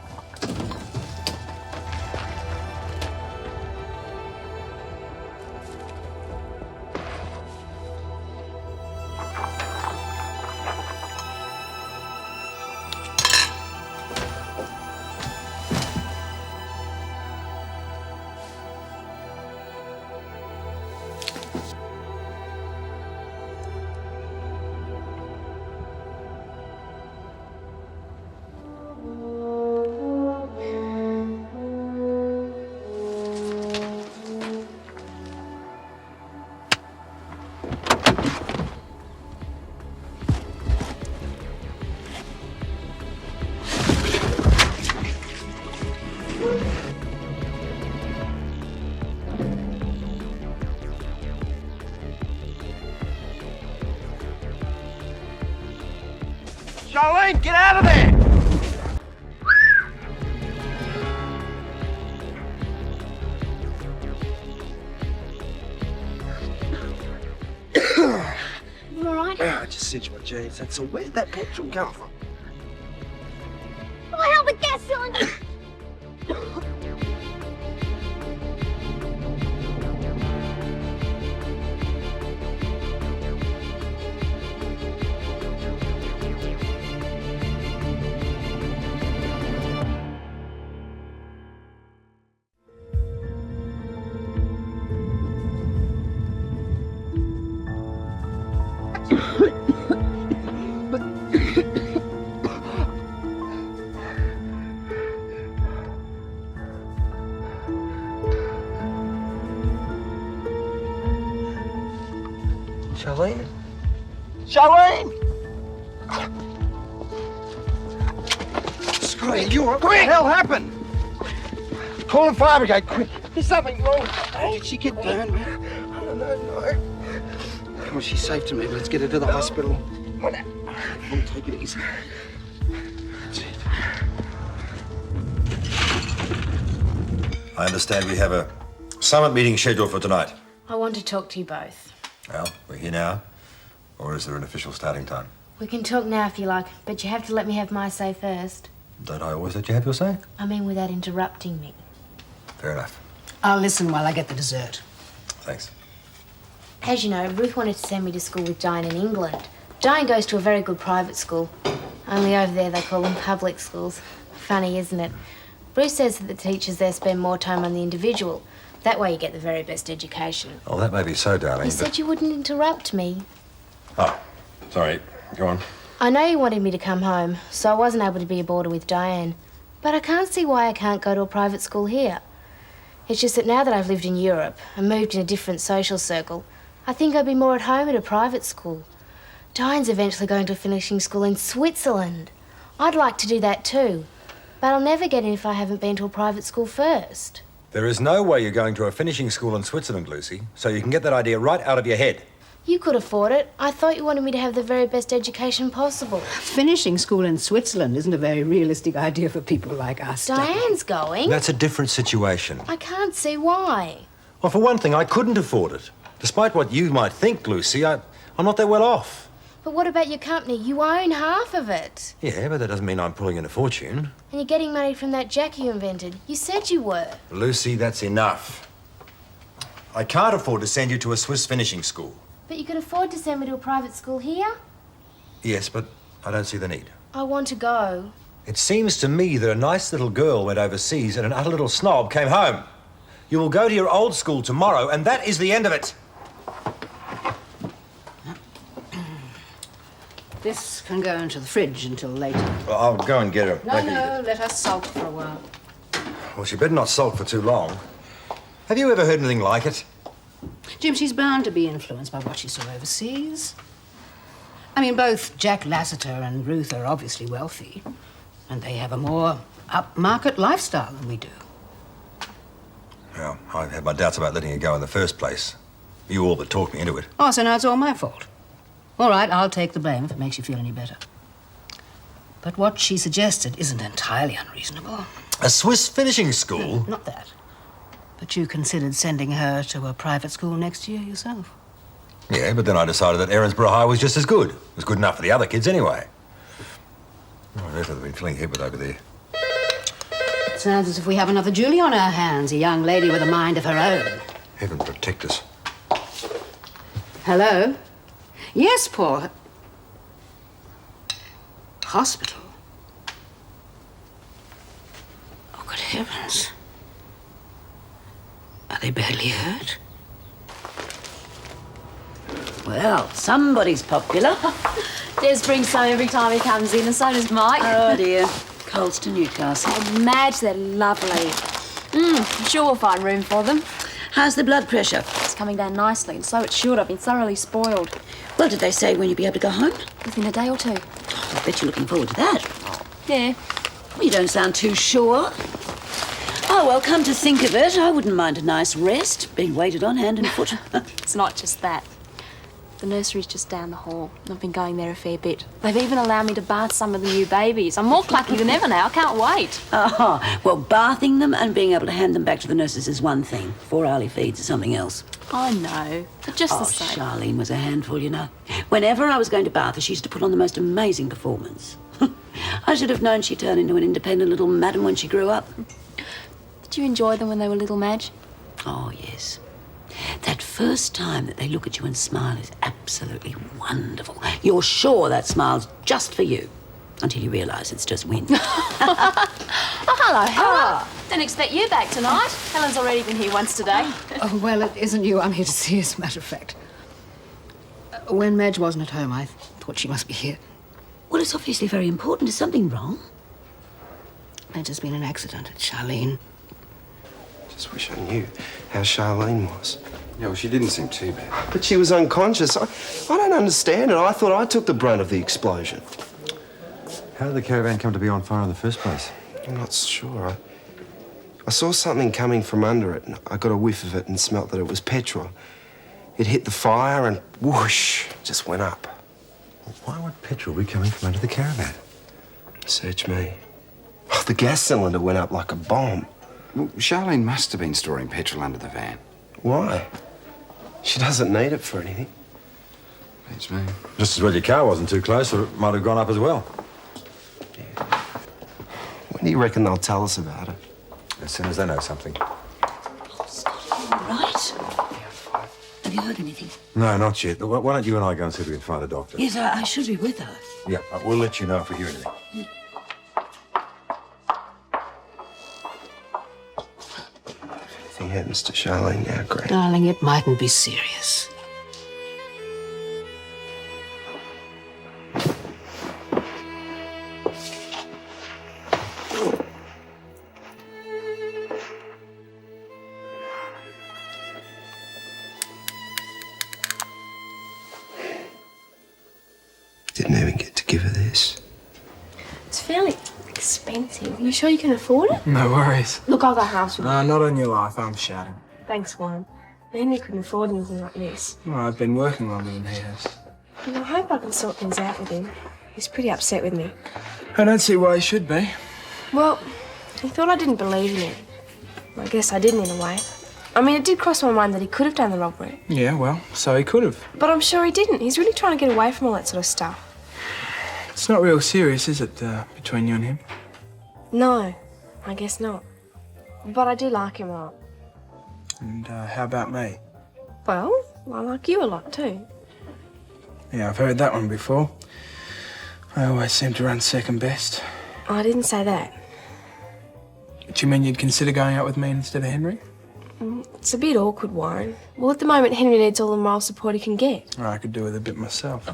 Charlene, get out of there! You all right? I just cinched my jeans. That's all. Where'd that petrol come from? Oh, hell, the gas cylinder! Charlene? Charlene! Scotty, you all right? What the hell happened? Call the fire brigade, quick. There's something wrong. Did she get burned, man? I don't know. Come on, she's safe to me. Let's get her to the hospital. Come on now. Come on, take it easy. That's it. I understand we have a summit meeting scheduled for tonight. I want to talk to you both. Well, we're here now. Or is there an official starting time? We can talk now if you like, but you have to let me have my say first. Don't I always let you have your say? I mean without interrupting me. Fair enough. I'll listen while I get the dessert. Thanks. As you know, Ruth wanted to send me to school with Diane in England. Diane goes to a very good private school. Only over there they call them public schools. Funny, isn't it? Bruce says that the teachers there spend more time on the individual. That way you get the very best education. Oh, that may be so, darling. You said you wouldn't interrupt me. Oh, sorry. Go on. I know you wanted me to come home, so I wasn't able to be a boarder with Diane. But I can't see why I can't go to a private school here. It's just that now that I've lived in Europe and moved in a different social circle, I think I'd be more at home at a private school. Diane's eventually going to a finishing school in Switzerland. I'd like to do that too, but I'll never get in if I haven't been to a private school first. There is no way you're going to a finishing school in Switzerland, Lucy, so you can get that idea right out of your head. You could afford it. I thought you wanted me to have the very best education possible. Finishing school in Switzerland isn't a very realistic idea for people like us. Diane's going. That's a different situation. I can't see why. Well, for one thing, I couldn't afford it. Despite what you might think, Lucy, I'm not that well off. But what about your company? You own half of it. Yeah, but that doesn't mean I'm pulling in a fortune. And you're getting money from that jacket you invented. You said you were. Lucy, that's enough. I can't afford to send you to a Swiss finishing school. But you can afford to send me to a private school here? Yes, but I don't see the need. I want to go. It seems to me that a nice little girl went overseas and an utter little snob came home. You will go to your old school tomorrow, and that is the end of it. This can go into the fridge until later. Well, I'll go and get her. No, let us sulk for a while. Well, she better not sulk for too long. Have you ever heard anything like it? Jim, she's bound to be influenced by what she saw overseas. I mean, both Jack Lassiter and Ruth are obviously wealthy, and they have a more upmarket lifestyle than we do. Well, I had my doubts about letting her go in the first place. You all but talked me into it. Oh, so now it's all my fault. All right, I'll take the blame if it makes you feel any better. But what she suggested isn't entirely unreasonable. A Swiss finishing school? Not that. But you considered sending her to a private school next year yourself. Yeah, but then I decided that Erinsborough High was just as good. It was good enough for the other kids anyway. What on earth have they been filling here with over there? It sounds as if we have another Julie on our hands, a young lady with a mind of her own. Heaven protect us. Hello? Yes, Paul. Hospital? Oh, good heavens. Are they badly hurt? Well, somebody's popular. Des brings some every time he comes in, and so does Mike. Oh, dear. Coles to Newcastle. Oh, Madge, they're lovely. Sure we'll find room for them. How's the blood pressure? It's coming down nicely, and so it should. I've been thoroughly spoiled. Well, did they say when you'll be able to go home? Within a day or two. I bet you're looking forward to that. Yeah. Well, you don't sound too sure. Oh, well, come to think of it, I wouldn't mind a nice rest, being waited on hand and foot. It's not just that. The nursery's just down the hall, and I've been going there a fair bit. They've even allowed me to bath some of the new babies. I'm more clucky than ever now. I can't wait. Oh, well, bathing them and being able to hand them back to the nurses is one thing. 4 hourly feeds is something else. I know, but just the same. Charlene was a handful, you know. Whenever I was going to bath her, she used to put on the most amazing performance. I should have known she'd turn into an independent little madam when she grew up. Did you enjoy them when they were little, Madge? Oh, yes. That first time that they look at you and smile is absolutely wonderful. You're sure that smile's just for you, until you realise it's just wind. Oh, hello, Helen. Didn't expect you back tonight. Helen's already been here once today. Oh, well, it isn't you I'm here to see, as a matter of fact. When Madge wasn't at home, I thought she must be here. Well, it's obviously very important. Is something wrong? There's just been an accident at Charlene. Just wish I knew how Charlene was. Yeah, well, she didn't seem too bad. But she was unconscious. I don't understand it. I thought I took the brunt of the explosion. How did the caravan come to be on fire in the first place? I'm not sure. I saw something coming from under it, and I got a whiff of it and smelt that it was petrol. It hit the fire and whoosh, just went up. Well, why would petrol be coming from under the caravan? Search me. Oh, the gas cylinder went up like a bomb. Well, Charlene must have been storing petrol under the van. Why? She doesn't need it for anything. Beats me. Just as well your car wasn't too close, or it might have gone up as well. Yeah. When do you reckon they'll tell us about it? As soon as they know something. Right? Have you heard anything? No, not yet. Why don't you and I go and see if we can find a doctor? Yes, I should be with her. Yeah, we'll let you know if we hear anything. If anything happens to Charlene now, Greg. Darling, it mightn't be serious. Didn't even get to give her this. It's fairly expensive. You sure you can afford it? No worries. Look, I'll go house with you. No, not on your life. I'm shouting. Thanks, Warren. Henry couldn't afford anything like this. Well, I've been working longer than he has. I hope I can sort things out with him. He's pretty upset with me. I don't see why he should be. Well, he thought I didn't believe in him. I guess I didn't in a way. I mean, it did cross my mind that he could have done the robbery. Yeah, well, so he could have. But I'm sure he didn't. He's really trying to get away from all that sort of stuff. It's not real serious, is it, between you and him? No, I guess not. But I do like him a lot. And how about me? Well, I like you a lot too. Yeah, I've heard that one before. I always seem to run second best. I didn't say that. Do you mean you'd consider going out with me instead of Henry? It's a bit awkward, Warren. Well, at the moment, Henry needs all the moral support he can get. I could do with a bit myself.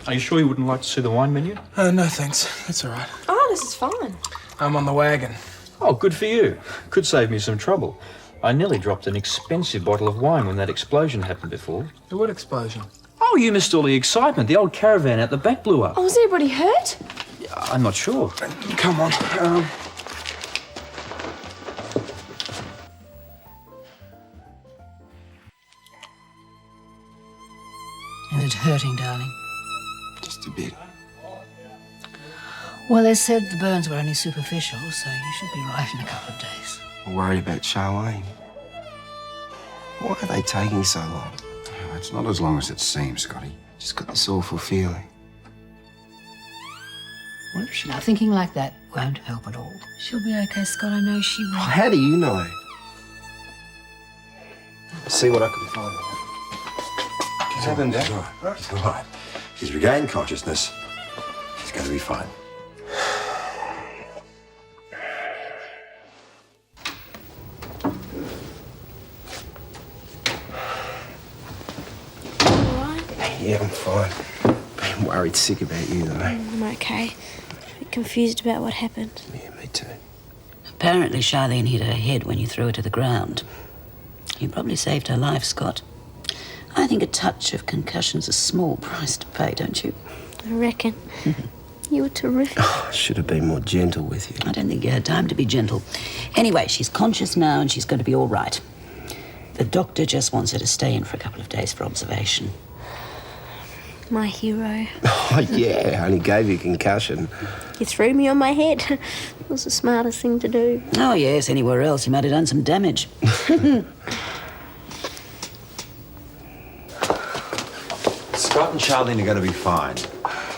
Are you sure you wouldn't like to see the wine menu? No, thanks. That's all right. Oh, this is fine. I'm on the wagon. Oh, good for you. Could save me some trouble. I nearly dropped an expensive bottle of wine when that explosion happened before. What explosion? Oh, you missed all the excitement. The old caravan out the back blew up. Oh, was anybody hurt? I'm not sure. Come on. Is it hurting, darling? Just a bit. Well, they said the burns were only superficial, so you should be right in a couple of days. I'm worried about Charlene. Why are they taking so long? Oh, it's not as long as it seems, Scotty. Just got this awful feeling. What if she... Now, thinking like that won't help at all. She'll be okay, Scott. I know she will. Well, how do you know? See what I can find. She's having that. She's all right. She's regained consciousness. She's going to be fine. Yeah, I'm fine. Been worried sick about you, though. I'm okay. A bit confused about what happened. Yeah, me too. Apparently, Charlene hit her head when you threw her to the ground. You probably saved her life, Scott. I think a touch of concussion's a small price to pay, don't you? I reckon. You were terrific. I should have been more gentle with you. I don't think you had time to be gentle. Anyway, she's conscious now and she's going to be all right. The doctor just wants her to stay in for a couple of days for observation. My hero. Oh, yeah, only gave you a concussion. You threw me on my head. It was the smartest thing to do. Oh, yes, anywhere else you might have done some damage. Scott and Charlene are going to be fine.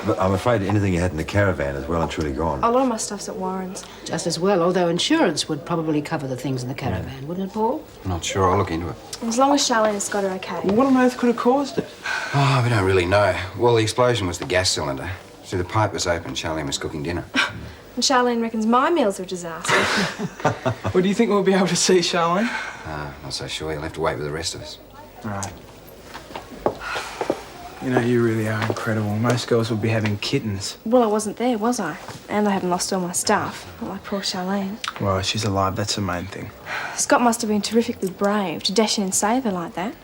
But I'm afraid anything you had in the caravan is well and truly gone. A lot of my stuff's at Warren's. Just as well, although insurance would probably cover the things in the caravan, wouldn't it, Paul? I'm not sure. I'll look into it. As long as Charlene and Scott are okay. Well, what on earth could have caused it? Oh, we don't really know. Well, the explosion was the gas cylinder. So the pipe was open. Charlene was cooking dinner. And Charlene reckons my meals are a disaster. Well, do you think we'll be able to see Charlene? Not so sure. You'll have to wait with the rest of us. Right. You know, you really are incredible. Most girls would be having kittens. Well, I wasn't there, was I? And I haven't lost all my stuff. Not like poor Charlene. Well, she's alive. That's the main thing. Scott must have been terrifically brave to dash in and save her like that.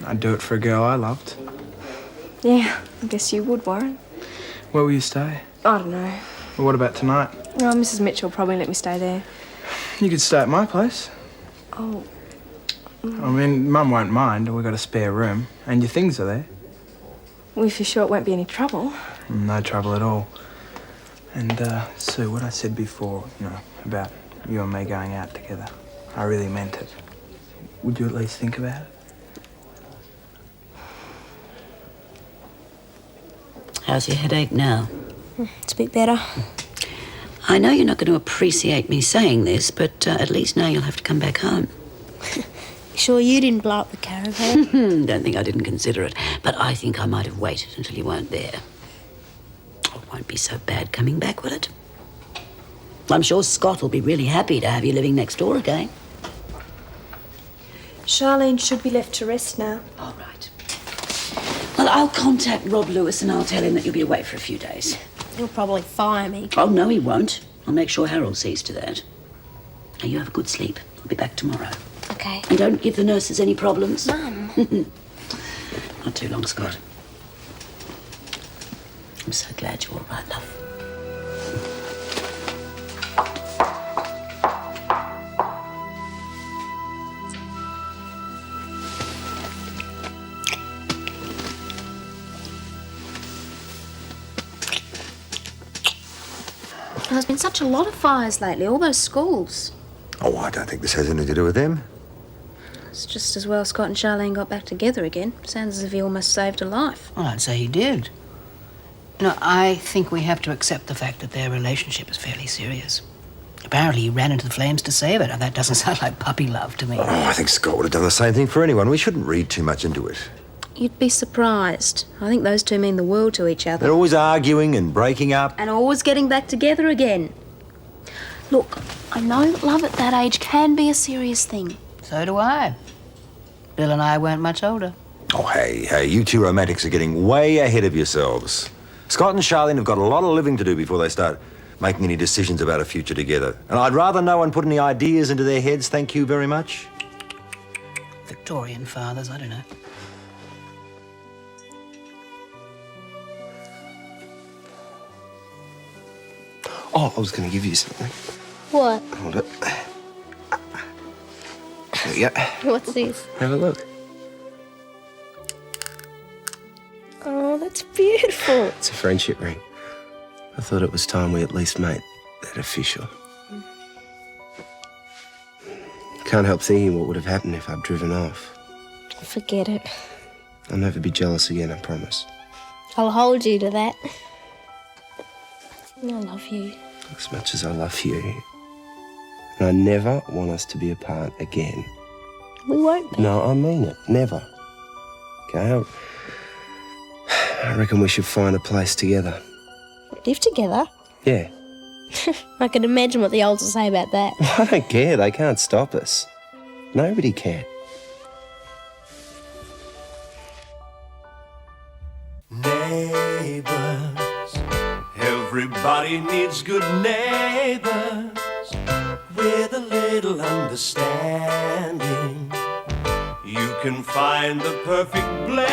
I'd do it for a girl I loved. Yeah, I guess you would, Warren. Where will you stay? I don't know. Well, what about tonight? Oh, Mrs. Mitchell will probably let me stay there. You could stay at my place. Oh. I mean, Mum won't mind. We've got a spare room. And your things are there. Well, if you're sure it won't be any trouble. No trouble at all. And, Sue, what I said before, about you and me going out together, I really meant it. Would you at least think about it? How's your headache now? It's a bit better. I know you're not going to appreciate me saying this, but at least now you'll have to come back home. Sure you didn't blow up the caravan? Don't think I didn't consider it, but I think I might have waited until you weren't there. It won't be so bad coming back, will it? I'm sure Scott will be really happy to have you living next door again. Charlene should be left to rest now. All right. Well, I'll contact Rob Lewis and I'll tell him that you'll be away for a few days. He'll probably fire me. Oh, no, he won't. I'll make sure Harold sees to that. Now, you have a good sleep. I'll be back tomorrow. Okay. And don't give the nurses any problems. Mum. Not too long, Scott. I'm so glad you're all right, love. There's been such a lot of fires lately, all those schools. Oh, I don't think this has anything to do with them. It's just as well Scott and Charlene got back together again. Sounds as if he almost saved her life. Well, I'd say he did. No, I think we have to accept the fact that their relationship is fairly serious. Apparently he ran into the flames to save her. Now, that doesn't sound like puppy love to me. Oh, I think Scott would have done the same thing for anyone. We shouldn't read too much into it. You'd be surprised. I think those two mean the world to each other. They're always arguing and breaking up. And always getting back together again. Look, I know that love at that age can be a serious thing. So do I. Bill and I weren't much older. Oh, hey, you two romantics are getting way ahead of yourselves. Scott and Charlene have got a lot of living to do before they start making any decisions about a future together. And I'd rather no one put any ideas into their heads, thank you very much. Victorian fathers, I don't know. Oh, I was going to give you something. What? Hold it. There we go. What's this? Have a look. Oh, that's beautiful. It's a friendship ring. I thought it was time we at least made that official. Can't help thinking what would have happened if I'd driven off. Forget it. I'll never be jealous again, I promise. I'll hold you to that. I love you. As much as I love you. And I never want us to be apart again. We won't be. No, I mean it. Never. Okay? I reckon we should find a place together. Live together? Yeah. I can imagine what the olds will say about that. I don't care. They can't stop us. Nobody can. Neighbours, everybody needs good neighbours with a little understanding. can find the perfect blend.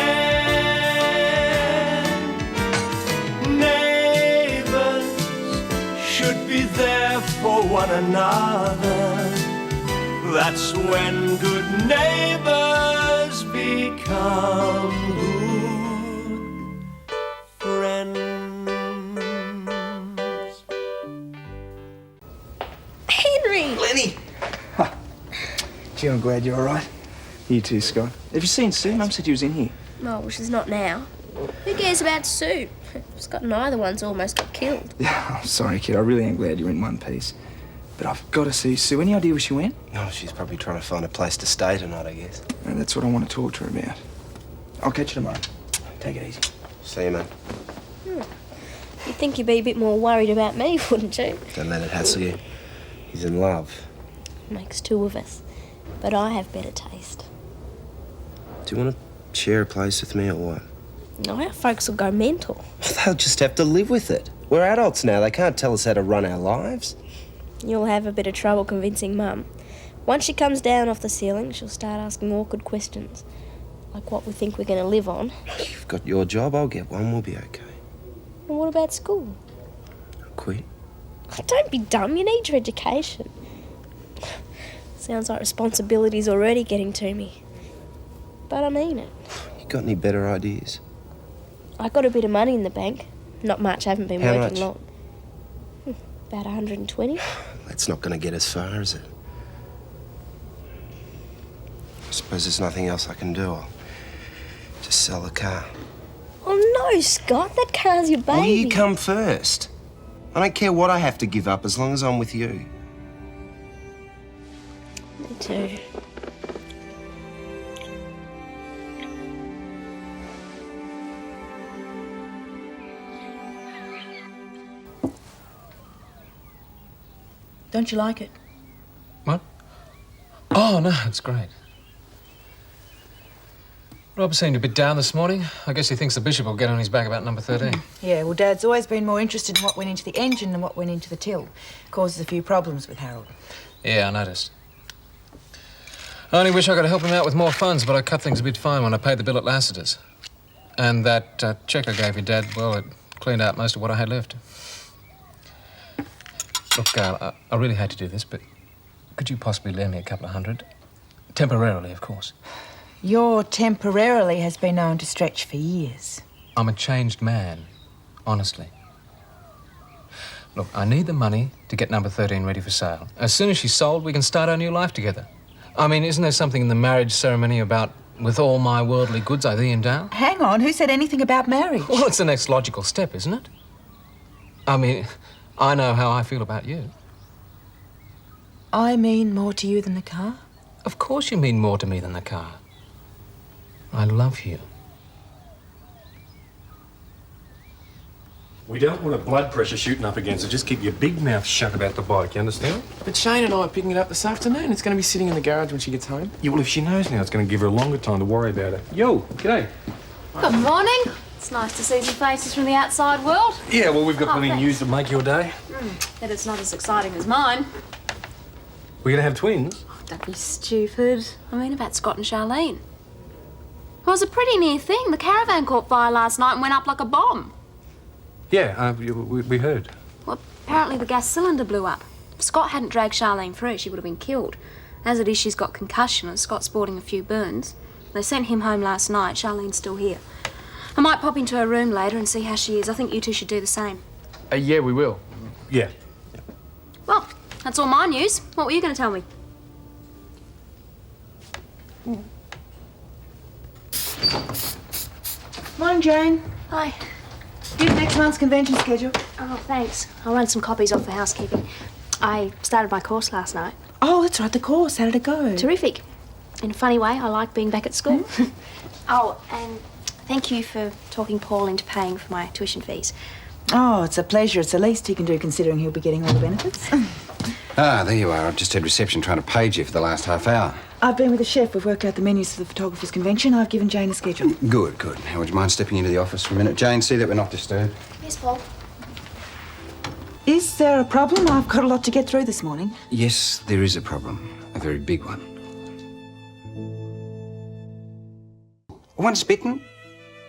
Neighbours should be there for one another. That's when good neighbours become good friends. Henry! Lenny! Gee, I'm glad you're all right. You too, Scott. Have you seen Sue? Mum said you was in here. No, well, she's not now. Who cares about Sue? Scott and I, the ones almost got killed. Yeah, I'm sorry, kid. I really am glad you're in one piece. But I've got to see Sue. Any idea where she went? Oh, she's probably trying to find a place to stay tonight, I guess. No, that's what I want to talk to her about. I'll catch you tomorrow. Take it easy. See you, man. You'd think you'd be a bit more worried about me, wouldn't you? Don't let it hassle you. He's in love. Makes two of us. But I have better taste. Do you want to share a place with me or what? No, our folks will go mental. They'll just have to live with it. We're adults now. They can't tell us how to run our lives. You'll have a bit of trouble convincing Mum. Once she comes down off the ceiling, she'll start asking awkward questions. Like what we think we're going to live on. You've got your job, I'll get one, we'll be okay. And what about school? I'll quit. Oh, don't be dumb, you need your education. Sounds like responsibility's already getting to me. But I mean it. You got any better ideas? I got a bit of money in the bank. Not much, I haven't been How working much? long. About 120. That's not going to get as far, is it? I suppose there's nothing else I can do. I'll just sell the car. Oh no, Scott, that car's your baby. Well, you come first. I don't care what I have to give up as long as I'm with you. Me too. Don't you like it? What? Oh, no, it's great. Rob seemed a bit down this morning. I guess he thinks the bishop will get on his back about number 13. Yeah, well, Dad's always been more interested in what went into the engine than what went into the till. Causes a few problems with Harold. Yeah, I noticed. I only wish I could help him out with more funds, but I cut things a bit fine when I paid the bill at Lassiter's. And that cheque I gave you, Dad, well, it cleaned out most of what I had left. Look, I really hate to do this, but could you possibly lend me a couple of hundred? Temporarily, of course. Your temporarily has been known to stretch for years. I'm a changed man, honestly. Look, I need the money to get number 13 ready for sale. As soon as she's sold, we can start our new life together. I mean, isn't there something in the marriage ceremony about, with all my worldly goods I thee endow? Hang on, who said anything about marriage? Well, it's the next logical step, isn't it? I mean, I know how I feel about you. I mean more to you than the car? Of course you mean more to me than the car. I love you. We don't want a blood pressure shooting up again, so just keep your big mouth shut about the bike, you understand? But Shane and I are picking it up this afternoon. It's going to be sitting in the garage when she gets home. Yeah, well, if she knows now, it's going to give her a longer time to worry about it. Yo, g'day. Good morning. It's nice to see some faces from the outside world. Yeah, well, we've got plenty of thanks. news to make your day. But it's not as exciting as mine. We're going to have twins. Don't be stupid. I mean about Scott and Charlene. It was a pretty near thing. The caravan caught fire last night and went up like a bomb. Yeah, we heard. Well, apparently the gas cylinder blew up. If Scott hadn't dragged Charlene through, she would have been killed. As it is, she's got concussion and Scott's sporting a few burns. They sent him home last night. Charlene's still here. I might pop into her room later and see how she is. I think you two should do the same. Yeah, we will. Yeah. Well, that's all my news. What were you going to tell me? Morning, Jane. Hi. Here's next month's convention schedule. Oh, thanks. I'll run some copies off for housekeeping. I started my course last night. Oh, that's right, the course. How did it go? Terrific. In a funny way, I like being back at school. Oh, and thank you for talking Paul into paying for my tuition fees. Oh, it's a pleasure. It's the least he can do considering he'll be getting all the benefits. Ah, there you are. I've just had reception trying to page you for the last half hour. I've been with the chef. We've worked out the menus for the photographers' convention. I've given Jane a schedule. Good, good. Now, would you mind stepping into the office for a minute? Jane, see that we're not disturbed. Yes, Paul. Is there a problem? I've got a lot to get through this morning. Yes, there is a problem. A very big one. Once bitten,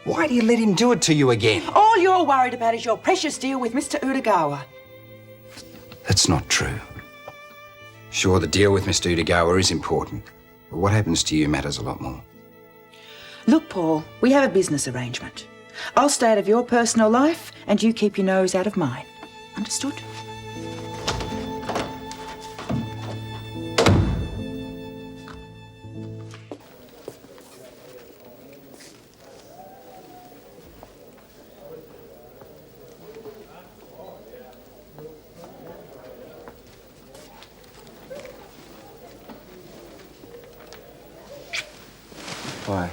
why do you let him do it to you again? All you're worried about is your precious deal with Mr. Udagawa. That's not true. Sure, the deal with Mr. Udagawa is important, but what happens to you matters a lot more. Look, Paul, we have a business arrangement. I'll stay out of your personal life, and you keep your nose out of mine. Understood? Hi.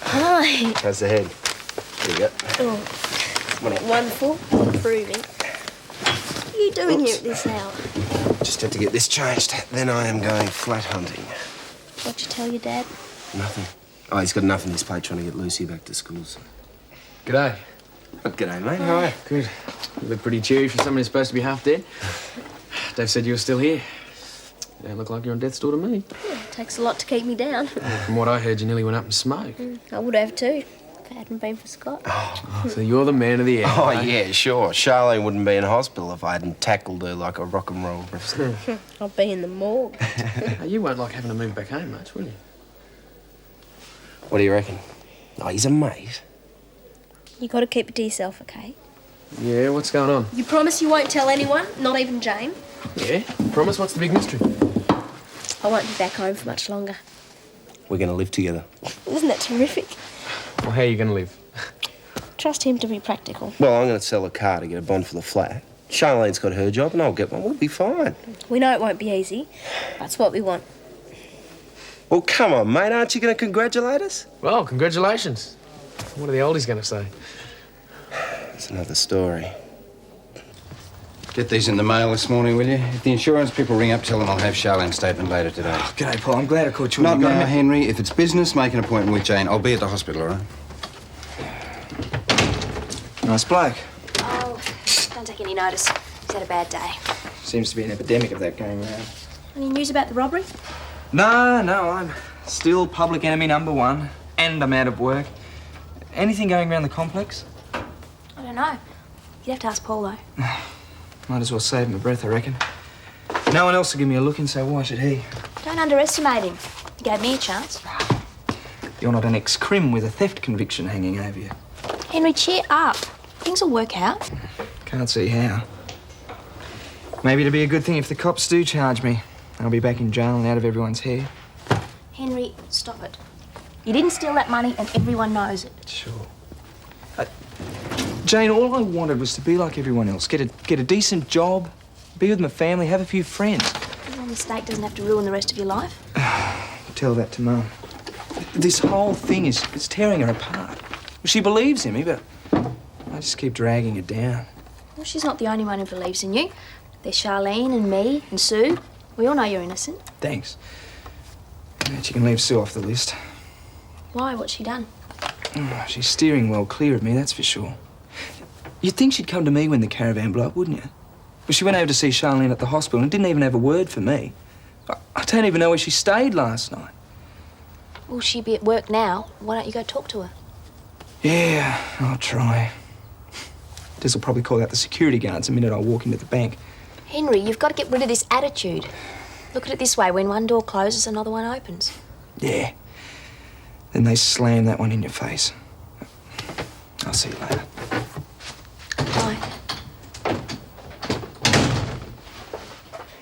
Hi. How's the head? There you go. Oh, wonderful. Improving. What are you doing here at this hour? Just had to get this changed. Then I am going flat hunting. What'd you tell your dad? Nothing. Oh, he's got enough on his plate trying to get Lucy back to school. So. G'day. Oh, g'day, mate. How are you? Good. You look pretty cheery for someone who's supposed to be half dead. Dave said you were still here. You don't look like you're on death's door to me. Yeah, it takes a lot to keep me down. From what I heard, you nearly went up in smoke. I would have too, if it hadn't been for Scott. So you're the man of the hour. Oh, eh? yeah, sure. Charlene wouldn't be in hospital if I hadn't tackled her like a rock and roll wrestler. I'll be in the morgue. You won't like having to move back home much, will you? What do you reckon? Oh, he's a mate. You got to keep it to yourself, okay? Yeah, what's going on? You promise you won't tell anyone, not even Jane? Yeah? Promise? What's the big mystery? I won't be back home for much longer. We're going to live together. Isn't that terrific? Well, how are you going to live? Trust him to be practical. Well, I'm going to sell a car to get a bond for the flat. Charlene's got her job and I'll get one. We'll be fine. We know it won't be easy. That's what we want. Well, come on, mate. Aren't you going to congratulate us? Well, congratulations. What are the oldies going to say? It's another story. Get these in the mail this morning, will you? If the insurance people ring up, tell them I'll have Charlene's statement later today. Oh, g'day, Paul. I'm glad I caught you. Not now, Henry. If it's business, make an appointment with Jane. I'll be at the hospital, all right? Nice bloke. Oh, don't take any notice. He's had a bad day. Seems to be an epidemic of that going around. Any news about the robbery? No, I'm still public enemy #1, and I'm out of work. Anything going around the complex? I don't know. You'd have to ask Paul, though. Might as well save my breath, I reckon. No one else will give me a look in, so why should he? Don't underestimate him. He gave me a chance. You're not an ex-crim with a theft conviction hanging over you. Henry, cheer up. Things will work out. Can't see how. Maybe it'll be a good thing if the cops do charge me. I'll be back in jail and out of everyone's hair. Henry, stop it. You didn't steal that money and everyone knows it. Sure. Jane, all I wanted was to be like everyone else. Get a decent job, be with my family, have a few friends. One mistake doesn't have to ruin the rest of your life. Tell that to Mum. This whole thing is tearing her apart. She believes in me, but I just keep dragging her down. Well, she's not the only one who believes in you. There's Charlene and me and Sue. We all know you're innocent. Thanks. But you can leave Sue off the list. Why? What's she done? She's steering well clear of me, that's for sure. You'd think she'd come to me when the caravan blew up, wouldn't you? But she went over to see Charlene at the hospital and didn't even have a word for me. I don't even know where she stayed last night. Will she be at work now? Why don't you go talk to her? Yeah, I'll try. Des will probably call out the security guards the minute I walk into the bank. Henry, you've got to get rid of this attitude. Look at it this way. When one door closes, another one opens. Yeah. Then they slam that one in your face. I'll see you later. Bye.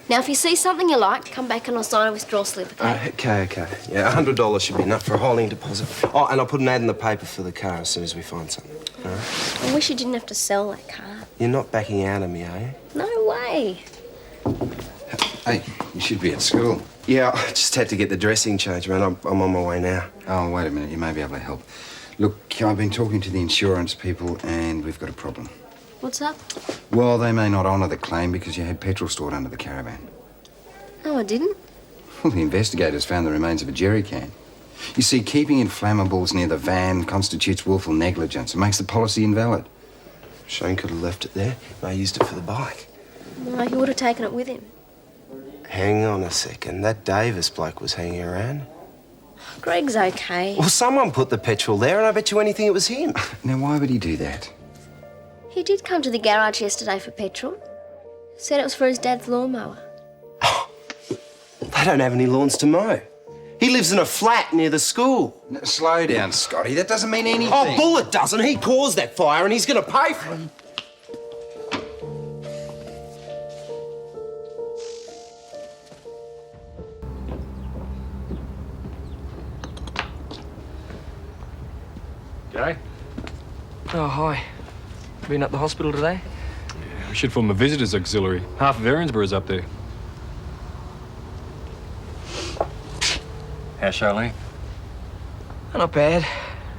Now, if you see something you like, come back and I'll sign a withdrawal slip, okay? Okay. Yeah, $100 should be enough for a holding deposit. Oh, and I'll put an ad in the paper for the car as soon as we find something. All right? I wish you didn't have to sell that car. You're not backing out of me, are you? No way. Hey, you should be at school. Yeah, I just had to get the dressing changed, man. I'm on my way now. Oh, wait a minute. You may be able to help. Look, I've been talking to the insurance people and we've got a problem. What's up? Well, they may not honour the claim because you had petrol stored under the caravan. No, I didn't. Well, the investigators found the remains of a jerry can. You see, keeping inflammables near the van constitutes willful negligence. It makes the policy invalid. Shane could have left it there. I used it for the bike. No, he would have taken it with him. Hang on a second. That Davis bloke was hanging around. Greg's okay. Well, someone put the petrol there, and I bet you anything it was him. Now, why would he do that? He did come to the garage yesterday for petrol. Said it was for his dad's lawnmower. They don't have any lawns to mow. He lives in a flat near the school. No, slow down, Scotty. That doesn't mean anything. Oh, Bullet doesn't. He caused that fire and he's going to pay for it. G'day. Oh, hi. Been at the hospital today? Yeah, we should form a visitors auxiliary. Half of Erinsborough's up there. How's Charlene? Not bad.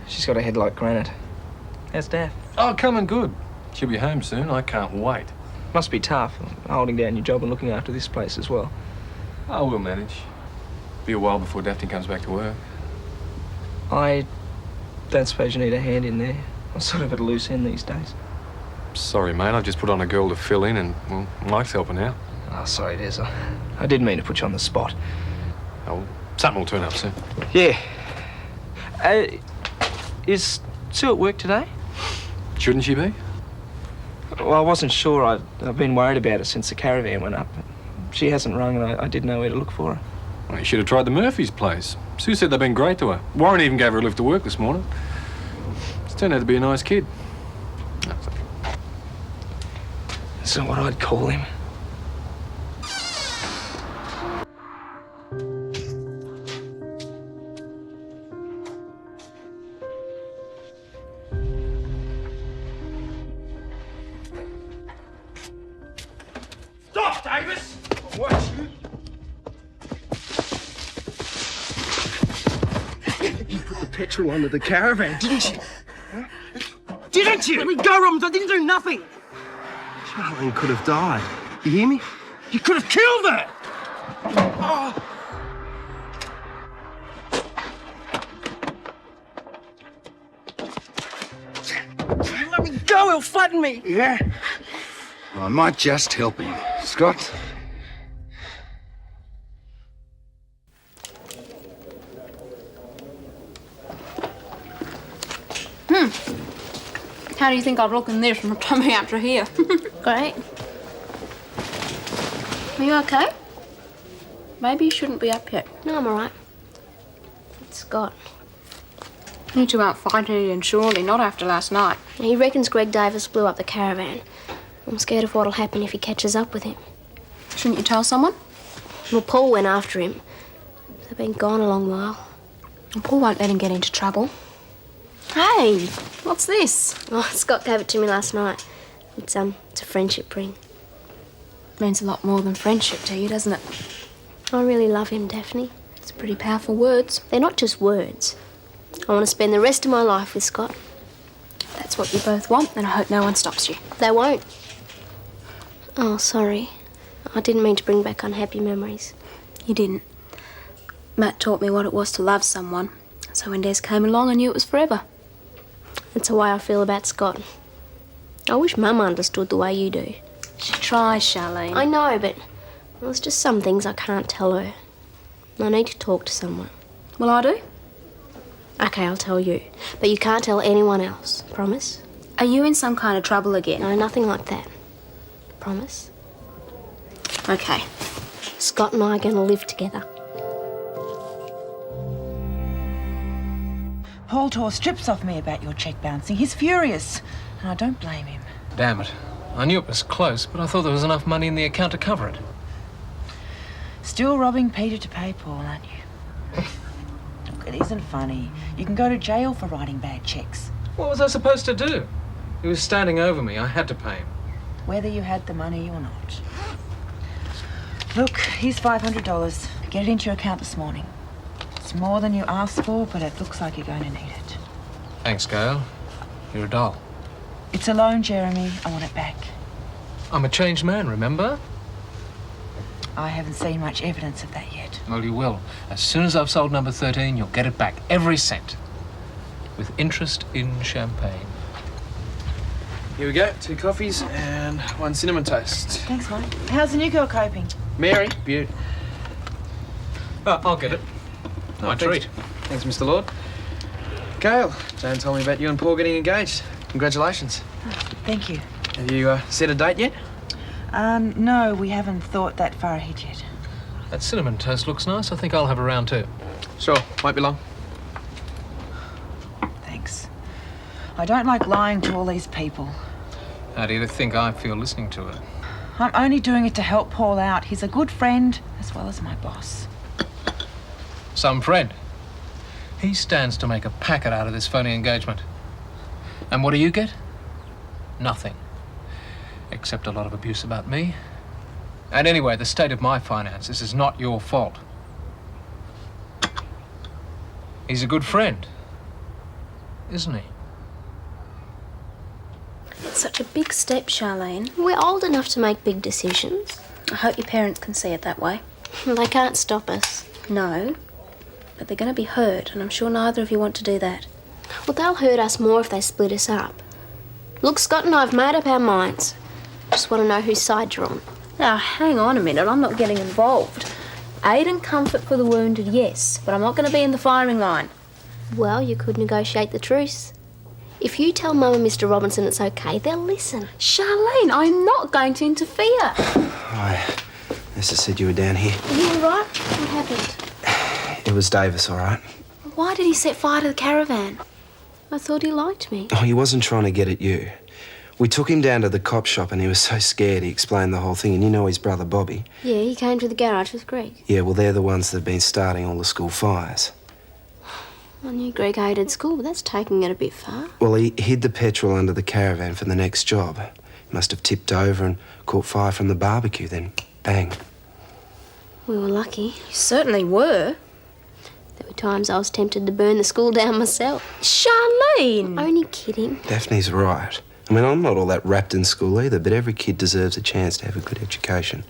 She's got a head like granite. How's Daph? Oh, coming good. She'll be home soon. I can't wait. Must be tough, holding down your job and looking after this place as well. Oh, we'll manage. Be a while before Daphne comes back to work. I don't suppose you need a hand in there. I'm sort of at a loose end these days. Sorry, mate. I've just put on a girl to fill in and, well, Mike's helping out. Oh, sorry, Des. I didn't mean to put you on the spot. Oh, something will turn up soon. Yeah. Is Sue at work today? Shouldn't she be? Well, I wasn't sure. I've been worried about her since the caravan went up. She hasn't rung and I didn't know where to look for her. Well, you should have tried the Murphy's place. Sue said they've been great to her. Warren even gave her a lift to work this morning. She's turned out to be a nice kid. That's not what I'd call him. Stop, Davis! What? You put the petrol under the caravan, didn't you? Huh? Didn't you? Let me go, Robbins. I didn't do nothing. Charlene could have died. You hear me? You could have killed her. Oh. Let me go. He'll flatten me. Yeah? Well, I might just help him. Scott? How do you think I'd look in this from coming out to here? Great. Are you okay? Maybe you shouldn't be up yet. No, I'm all right. It's Scott. You two aren't fighting again, surely, not after last night. He reckons Greg Davis blew up the caravan. I'm scared of what'll happen if he catches up with him. Shouldn't you tell someone? Well, Paul went after him. They've been gone a long while. And Paul won't let him get into trouble. Hey, what's this? Oh, Scott gave it to me last night. It's a friendship ring. Means a lot more than friendship to you, doesn't it? I really love him, Daphne. It's pretty powerful words. They're not just words. I want to spend the rest of my life with Scott. That's what you both want, and I hope no one stops you. They won't. Oh, sorry. I didn't mean to bring back unhappy memories. You didn't. Matt taught me what it was to love someone. So when Des came along, I knew it was forever. That's the way I feel about Scott. I wish Mum understood the way you do. She tries, Charlene. I know, but there's just some things I can't tell her. I need to talk to someone. Well, I do. Okay, I'll tell you. But you can't tell anyone else. Promise? Are you in some kind of trouble again? No, nothing like that. Promise? Okay. Scott and I are going to live together. Paul tore strips off me about your cheque bouncing. He's furious, and I don't blame him. Damn it. I knew it was close, but I thought there was enough money in the account to cover it. Still robbing Peter to pay Paul, aren't you? Look, it isn't funny. You can go to jail for writing bad cheques. What was I supposed to do? He was standing over me. I had to pay him. Whether you had the money or not. Look, here's $500. Get it into your account this morning. It's more than you asked for, but it looks like you're going to need it. Thanks, Gail. You're a doll. It's a loan, Jeremy. I want it back. I'm a changed man, remember? I haven't seen much evidence of that yet. Well, you will. As soon as I've sold number 13, you'll get it back. Every cent. With interest in champagne. Here we go. 2 coffees and 1 cinnamon toast. Thanks, mate. How's the new girl coping? Mary, beaut. Oh, I'll get it. My thanks. treat. Thanks, Mr. Lord. Gail, Jane told me about you and Paul getting engaged. Congratulations. Thank you. Have you set a date yet? No, we haven't thought that far ahead yet. That cinnamon toast looks nice. I think I'll have a round too. Sure, won't be long. Thanks. I don't like lying to all these people. How do you think I feel listening to it? I'm only doing it to help Paul out. He's a good friend as well as my boss. Some friend. He stands to make a packet out of this phony engagement. And what do you get? Nothing. Except a lot of abuse about me. And anyway, the state of my finances is not your fault. He's a good friend, isn't he? It's such a big step, Charlene. We're old enough to make big decisions. I hope your parents can see it that way. They can't stop us. No, but they're going to be hurt, and I'm sure neither of you want to do that. Well, they'll hurt us more if they split us up. Look, Scott and I have made up our minds. Just want to know whose side you're on. Now, hang on a minute. I'm not getting involved. Aid and comfort for the wounded, yes, but I'm not going to be in the firing line. Well, you could negotiate the truce. If you tell Mum and Mr. Robinson it's okay, they'll listen. Charlene, I'm not going to interfere. Hi. Nessa said you were down here. Are you all right? What happened? It was Davis, all right? Why did he set fire to the caravan? I thought he liked me. Oh, he wasn't trying to get at you. We took him down to the cop shop and he was so scared he explained the whole thing. And you know his brother Bobby. Yeah, he came to the garage with Greg. Yeah, well, they're the ones that have been starting all the school fires. I knew Greg hated school, but that's taking it a bit far. Well, he hid the petrol under the caravan for the next job. He must have tipped over and caught fire from the barbecue, then bang. We were lucky. You certainly were. There were times I was tempted to burn the school down myself. Charlene! Only kidding. Daphne's right. I mean, I'm not all that wrapped in school either, but every kid deserves a chance to have a good education.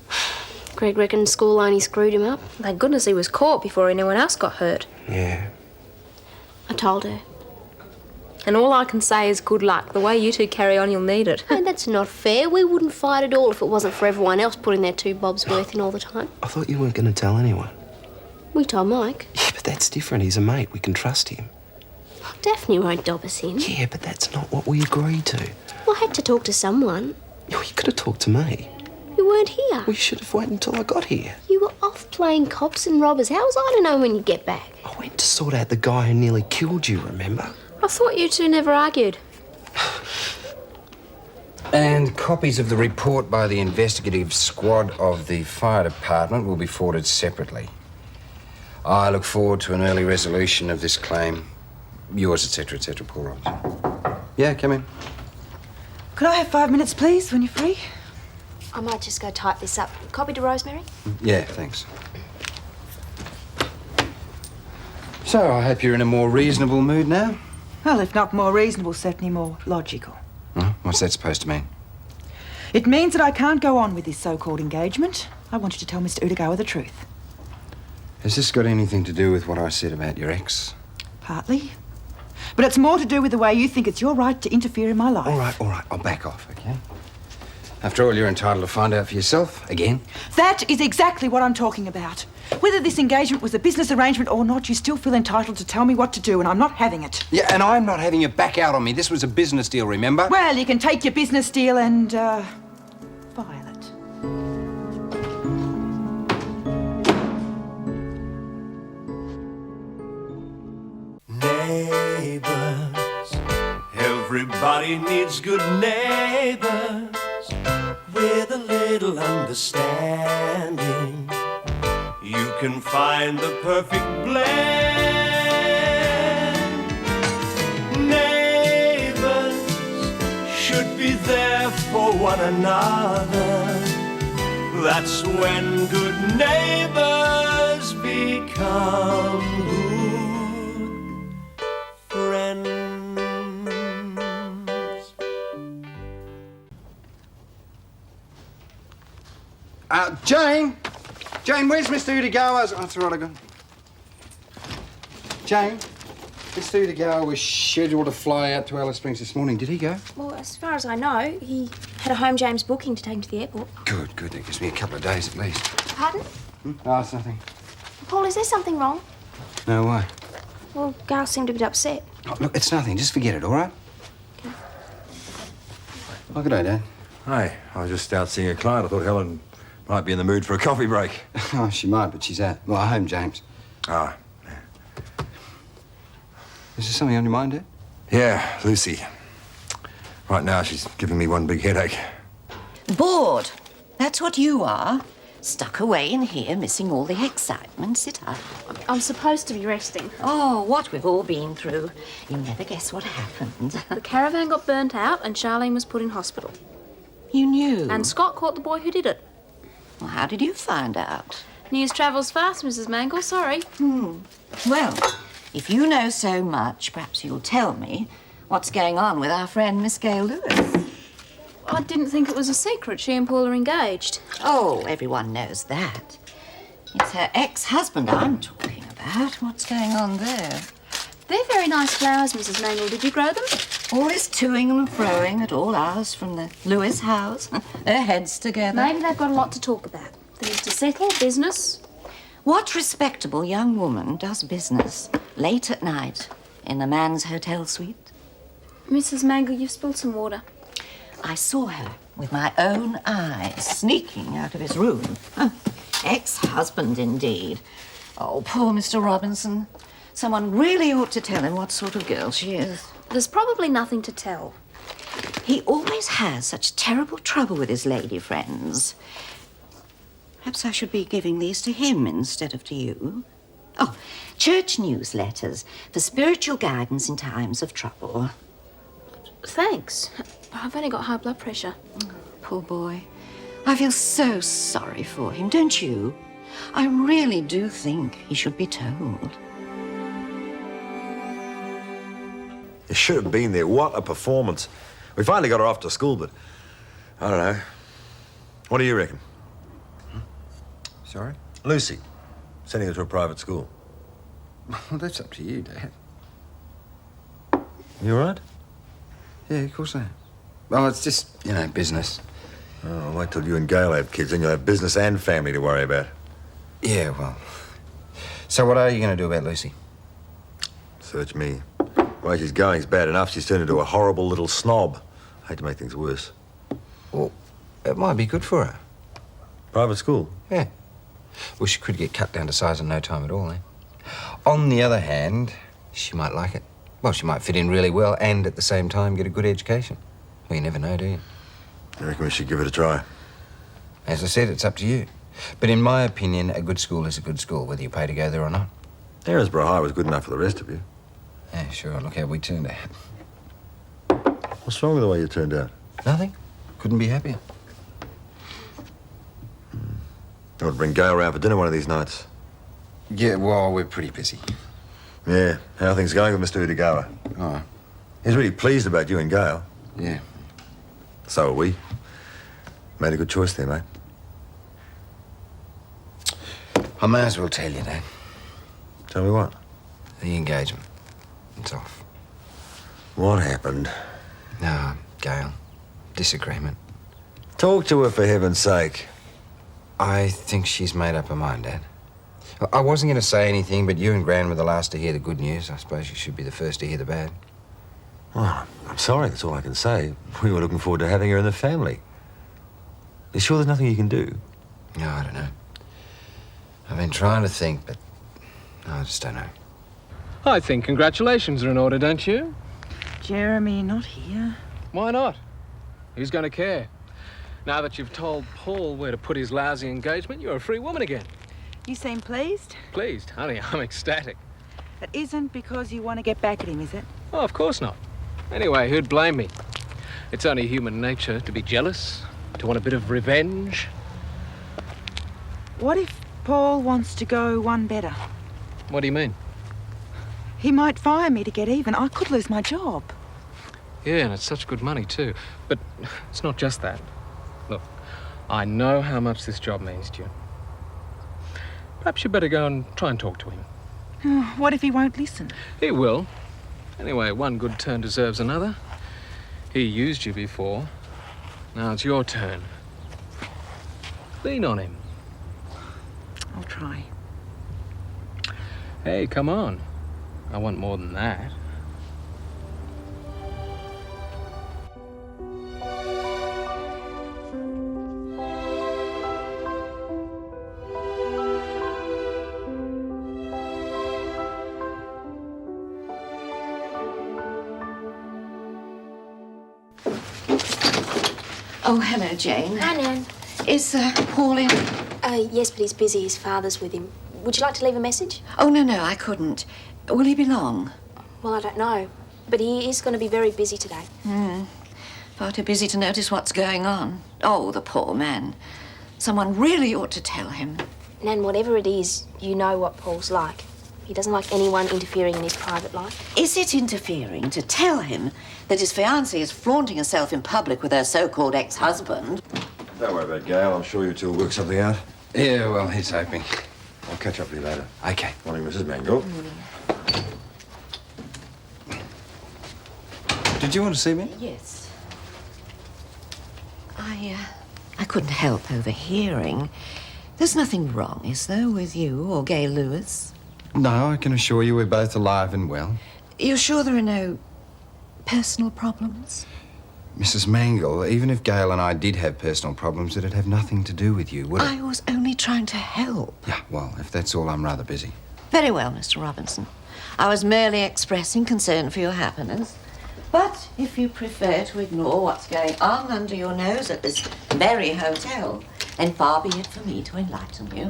Greg reckoned school only screwed him up. Thank goodness he was caught before anyone else got hurt. Yeah. I told her. And all I can say is good luck. The way you two carry on, you'll need it. Hey, that's not fair. We wouldn't fight at all if it wasn't for everyone else putting their 2 bobs worth in all the time. I thought you weren't going to tell anyone. We told Mike. Yeah, but that's different. He's a mate. We can trust him. Daphne won't dob us in. Yeah, but that's not what we agreed to. Well, I had to talk to someone. Oh, you could have talked to me. You weren't here. We should have waited until I got here. You were off playing cops and robbers. How was I to know when you get back? I went to sort out the guy who nearly killed you, remember? I thought you two never argued. And copies of the report by the investigative squad of the fire department will be forwarded separately. I look forward to an early resolution of this claim. Yours, etc., etc., Paul Robinson. Yeah, come in. Could I have 5 minutes, please, when you're free? I might just go type this up. Copy to Rosemary? Yeah, thanks. So, I hope you're in a more reasonable mood now? Well, if not more reasonable, certainly more logical. Well, what's that supposed to mean? It means that I can't go on with this so-called engagement. I want you to tell Mr. Udagawa the truth. Has this got anything to do with what I said about your ex? Partly. But it's more to do with the way you think it's your right to interfere in my life. All right, I'll back off, okay? After all, you're entitled to find out for yourself, again. That is exactly what I'm talking about. Whether this engagement was a business arrangement or not, you still feel entitled to tell me what to do, and I'm not having it. Yeah, and I'm not having you back out on me. This was a business deal, remember? Well, you can take your business deal and, file it. Neighbours, everybody needs good neighbours with a little understanding. You can find the perfect blend. Neighbours should be there for one another. That's when good neighbours become good friends. Jane! Jane, where's Mr. Udagawa? Oh, that's all right, I got it. Jane, Mr. Udagawa was scheduled to fly out to Alice Springs this morning. Did he go? Well, as far as I know, he had a home James booking to take him to the airport. Good. That gives me a couple of days at least. Pardon? Oh, it's nothing. Paul, is there something wrong? No, why? Well, Gail seemed a bit upset. Oh, look, it's nothing. Just forget it, all right? Oh, good day, Dad. Hey, I was just out seeing a client. I thought Helen might be in the mood for a coffee break. Oh, she might, but she's out. Well, home, James. Ah. Is there something on your mind, Dad? Yeah, Lucy. Right now, she's giving me one big headache. Bored. That's what you are. Stuck away in here, missing all the excitement. Sit up. I'm supposed to be resting. Oh, what we've all been through. You never guess what happened. The caravan got burnt out and Charlene was put in hospital. You knew? And Scott caught the boy who did it. Well, how did you find out? News travels fast, Mrs. Mangle, sorry. Well, if you know so much, perhaps you'll tell me what's going on with our friend Miss Gail Lewis. I didn't think it was a secret. She and Paul are engaged. Oh, everyone knows that. It's her ex-husband I'm talking about. What's going on there? They're very nice flowers, Mrs. Mangle. Did you grow them? All this toing and froing at all hours from the Lewis house. Their heads together. Maybe they've got a lot to talk about. Things to settle, business. What respectable young woman does business late at night in the man's hotel suite? Mrs. Mangle, you've spilled some water. I saw her with my own eyes sneaking out of his room. Ex-husband, indeed. Oh, poor Mr. Robinson. Someone really ought to tell him what sort of girl she is. There's probably nothing to tell. He always has such terrible trouble with his lady friends. Perhaps I should be giving these to him instead of to you. Oh, church newsletters for spiritual guidance in times of trouble. Thanks. I've only got high blood pressure. Poor boy. I feel so sorry for him, don't you? I really do think he should be told. You should have been there. What a performance. We finally got her off to school, but I don't know. What do you reckon? Sorry? Lucy, sending her to a private school. Well, that's up to you, Dad. You all right? Yeah, of course I am. Well, it's just, business. Oh, wait till you and Gail have kids, then you'll have business and family to worry about. Yeah, well. So what are you going to do about Lucy? Search me. The way she's going's bad enough. She's turned into a horrible little snob. I hate to make things worse. Well, it might be good for her. Private school? Yeah. Well, she could get cut down to size in no time at all, eh? On the other hand, she might like it. Well, she might fit in really well and at the same time get a good education. Well, you never know, do you? I reckon we should give it a try. As I said, it's up to you. But in my opinion, a good school is a good school, whether you pay to go there or not. Erinsborough High was good enough for the rest of you. Yeah, sure. Look how we turned out. What's wrong with the way you turned out? Nothing. Couldn't be happier. I would bring Gail round for dinner one of these nights. Yeah, well, we're pretty busy. Yeah. How are things going with Mr. Udagawa? Oh. He's really pleased about you and Gail. Yeah. So are we. Made a good choice there, mate. I may as well tell you, Dad. Tell me what? The engagement. It's off. What happened? No, Gail. Disagreement. Talk to her, for heaven's sake. I think she's made up her mind, Dad. I wasn't going to say anything, but you and Gran were the last to hear the good news. I suppose you should be the first to hear the bad. Well, I'm sorry, that's all I can say. We were looking forward to having her in the family. You sure there's nothing you can do? No, I don't know. I've been trying to think, but I just don't know. I think congratulations are in order, don't you? Jeremy, not here. Why not? Who's going to care? Now that you've told Paul where to put his lousy engagement, you're a free woman again. You seem pleased. Pleased? Honey, I'm ecstatic. It isn't because you want to get back at him, is it? Oh, of course not. Anyway, who'd blame me? It's only human nature to be jealous, to want a bit of revenge. What if Paul wants to go one better? What do you mean? He might fire me to get even. I could lose my job. Yeah, and it's such good money, too. But it's not just that. Look, I know how much this job means to you. Perhaps you better go and try and talk to him. What if he won't listen? He will. Anyway, one good turn deserves another. He used you before. Now it's your turn. Lean on him. I'll try. Hey, come on. I want more than that. Oh, hello, Jane. Hi, Nan. Is Paul in? Yes, but he's busy. His father's with him. Would you like to leave a message? Oh, no, I couldn't. Will he be long? Well, I don't know. But he is going to be very busy today. Far too busy to notice what's going on. Oh, the poor man. Someone really ought to tell him. Nan, whatever it is, you know what Paul's like. He doesn't like anyone interfering in his private life. Is it interfering to tell him that his fiancée is flaunting herself in public with her so-called ex-husband? Don't worry about Gail. I'm sure you two will work something out. Yeah, well, he's hoping. I'll catch up with you later. Okay. Morning, Mrs. Mangle. Did you want to see me? Yes. I couldn't help overhearing. There's nothing wrong, is there, with you or Gay Lewis? No, I can assure you we're both alive and well. You're sure there are no personal problems? Mrs. Mangle, even if Gail and I did have personal problems, it'd have nothing to do with you, would it? I was only trying to help. Yeah, well, if that's all, I'm rather busy. Very well, Mr. Robinson. I was merely expressing concern for your happiness. But if you prefer to ignore what's going on under your nose at this merry hotel, then far be it for me to enlighten you.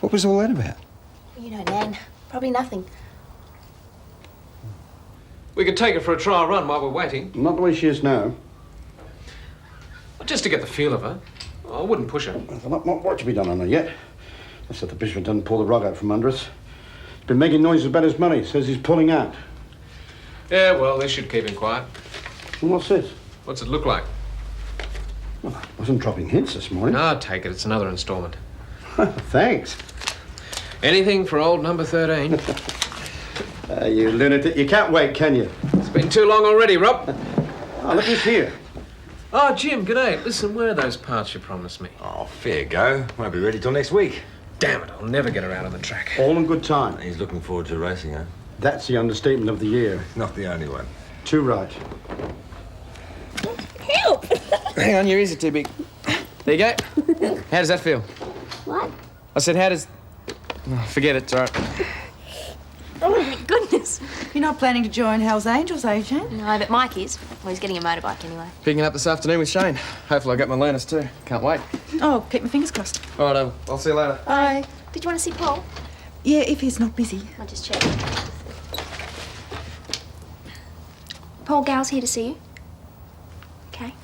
What was all that about? You know, Nan, probably nothing. We could take her for a trial run while we're waiting. Not the way she is now. Just to get the feel of her. I wouldn't push her. There's not much to be done on her yet. That's if the bishop doesn't pull the rug out from under us. He's been making noises about his money. Says he's pulling out. Yeah, well, they should keep him quiet. And what's this? What's it look like? Well, I wasn't dropping hints this morning. No, take it. It's another instalment. Thanks. Anything for old number 13. You lunatic. You can't wait, can you? It's been too long already, Rob. Oh, look who's here. Oh, Jim, g'day. Listen, where are those parts you promised me? Oh, fair go. Won't be ready till next week. Damn it, I'll never get her out on the track. All in good time. He's looking forward to racing, huh? That's the understatement of the year. Not the only one. Too right. Help! Hang on, your ears are too big. There you go. How does that feel? What? I said, how does... Oh, forget it, it's all right. Oh, my goodness. You're not planning to join Hell's Angels, are you, Jane? No, but Mike is. Well, he's getting a motorbike anyway. Picking up this afternoon with Shane. Hopefully I got my learners too. Can't wait. Oh, keep my fingers crossed. All right, I'll see you later. Bye. Did you want to see Paul? Yeah, if he's not busy. I'll just check. Paul Gal's here to see you. Okay.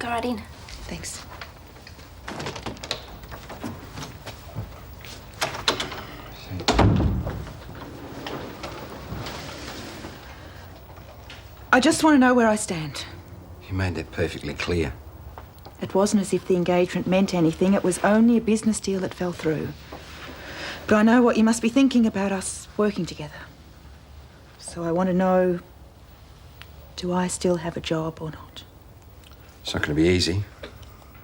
Go right in. Thanks. I just want to know where I stand. You made that perfectly clear. It wasn't as if the engagement meant anything. It was only a business deal that fell through. But I know what you must be thinking about us working together. So I want to know, do I still have a job or not? It's not going to be easy,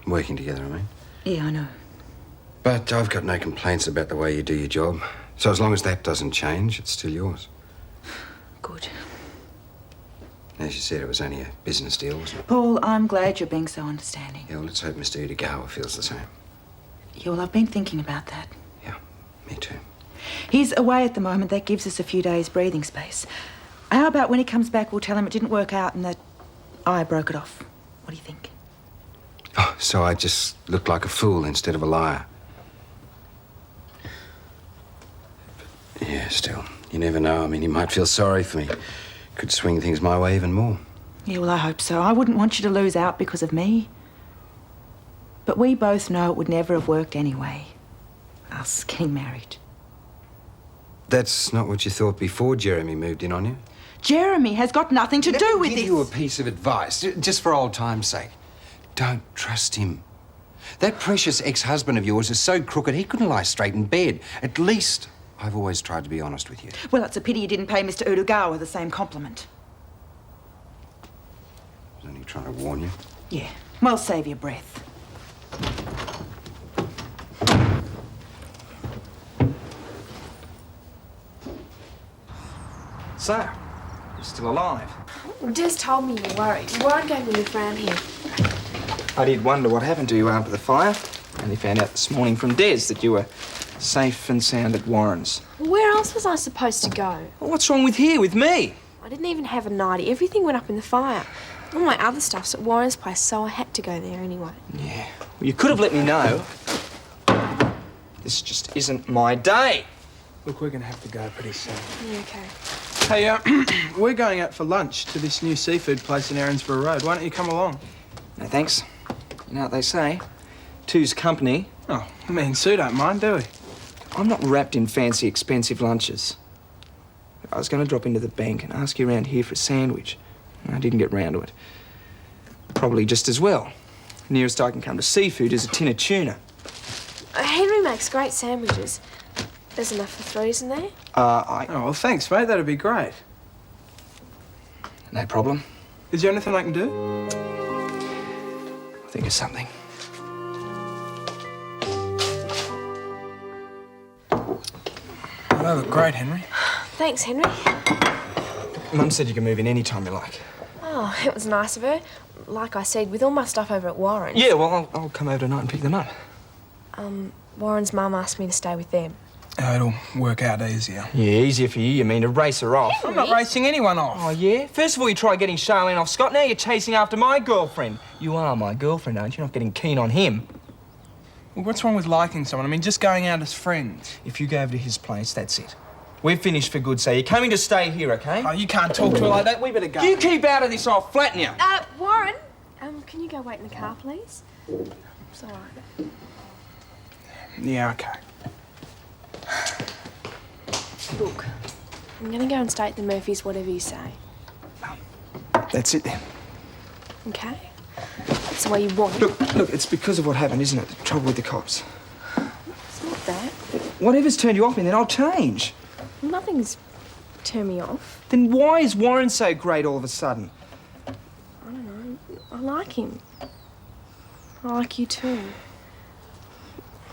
working together, I mean. Yeah, I know. But I've got no complaints about the way you do your job. So as long as that doesn't change, it's still yours. Good. As you said, it was only a business deal, wasn't it? Paul, I'm glad you're being so understanding. Yeah, well, let's hope Mr. Udagawa feels the same. Yeah, well, I've been thinking about that. Me too. He's away at the moment. That gives us a few days breathing space. How about when he comes back, we'll tell him it didn't work out and that I broke it off. What do you think? Oh, so I just looked like a fool instead of a liar. But, yeah, still, you never know. I mean, he might feel sorry for me. Could swing things my way even more. Yeah, well, I hope so. I wouldn't want you to lose out because of me. But we both know it would never have worked anyway. Us getting married. That's not what you thought before Jeremy moved in on you? Jeremy has got nothing to do with Let me this. give you a piece of advice, just for old time's sake. Don't trust him. That precious ex-husband of yours is so crooked he couldn't lie straight in bed. At least I've always tried to be honest with you. Well, it's a pity you didn't pay Mr. Udagawa the same compliment. I was only trying to warn you. Yeah, well, save your breath. So, you're still alive? Des told me you were worried. Warren gave me a lift round here. I did wonder what happened to you after the fire. Only found out this morning from Des that you were safe and sound at Warren's. Where else was I supposed to go? Well, what's wrong with here, with me? I didn't even have a nightie. Everything went up in the fire. All my other stuff's at Warren's place, so I had to go there anyway. Yeah. Well, you could have let me know. This just isn't my day. Look, we're going to have to go pretty soon. Yeah, okay. Hey, we're going out for lunch to this new seafood place in Erinsborough Road. Why don't you come along? No, thanks. You know what they say? Two's company. Oh, me and Sue don't mind, do we? I'm not wrapped in fancy, expensive lunches. I was going to drop into the bank and ask you around here for a sandwich. I didn't get round to it. Probably just as well. Nearest I can come to seafood is a tin of tuna. Henry makes great sandwiches. There's enough for three, isn't there? Oh, well, thanks, mate. That'd be great. No problem. Is there anything I can do? I'll think of something. They look great, Henry. Thanks, Henry. Mum said you can move in any time you like. Oh, it was nice of her. Like I said, with all my stuff over at Warren's. Yeah, well, I'll come over tonight and pick them up. Warren's mum asked me to stay with them. Oh, it'll work out easier. Yeah, easier for you. You mean to race her off? I'm not racing anyone off. Oh, yeah? First of all, you tried getting Charlene off Scott. Now you're chasing after my girlfriend. You are my girlfriend, aren't you? You're not getting keen on him. Well, what's wrong with liking someone? I mean, just going out as friends. If you go over to his place, that's it. We're finished for good, so you're coming to stay here, OK? Oh, you can't talk to her like that. We better go. You keep out of this, I'll flatten you. Warren, can you go wait in the car, please? It's all right. Yeah, OK. Look, I'm going to go and stay at the Murphys, whatever you say. That's it, then. OK? That's the way you want it. Look, it's because of what happened, isn't it? The trouble with the cops. It's not that. Whatever's turned you off me, then I'll change. Nothing's turned me off. Then why is Warren so great all of a sudden? I don't know. I like him. I like you too.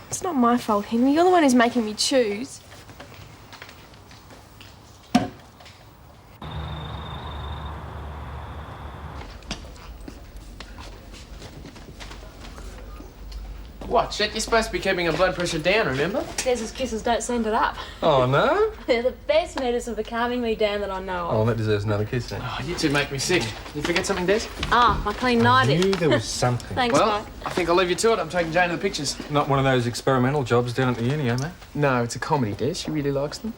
It's not my fault, Henry. You're the one who's making me choose. What, Chet? You're supposed to be keeping her blood pressure down, remember? Des's kisses don't send it up. Oh, no? They're the best medicine for calming me down that I know of. Oh, that deserves another kiss, then. Oh, you two make me sick. You forget something, Des? Ah, my clean nightie. I knew there was something. Thanks, well, Mike. I think I'll leave you to it. I'm taking Jane to the pictures. Not one of those experimental jobs down at the uni, eh, mate? No, it's a comedy, Des. She really likes them.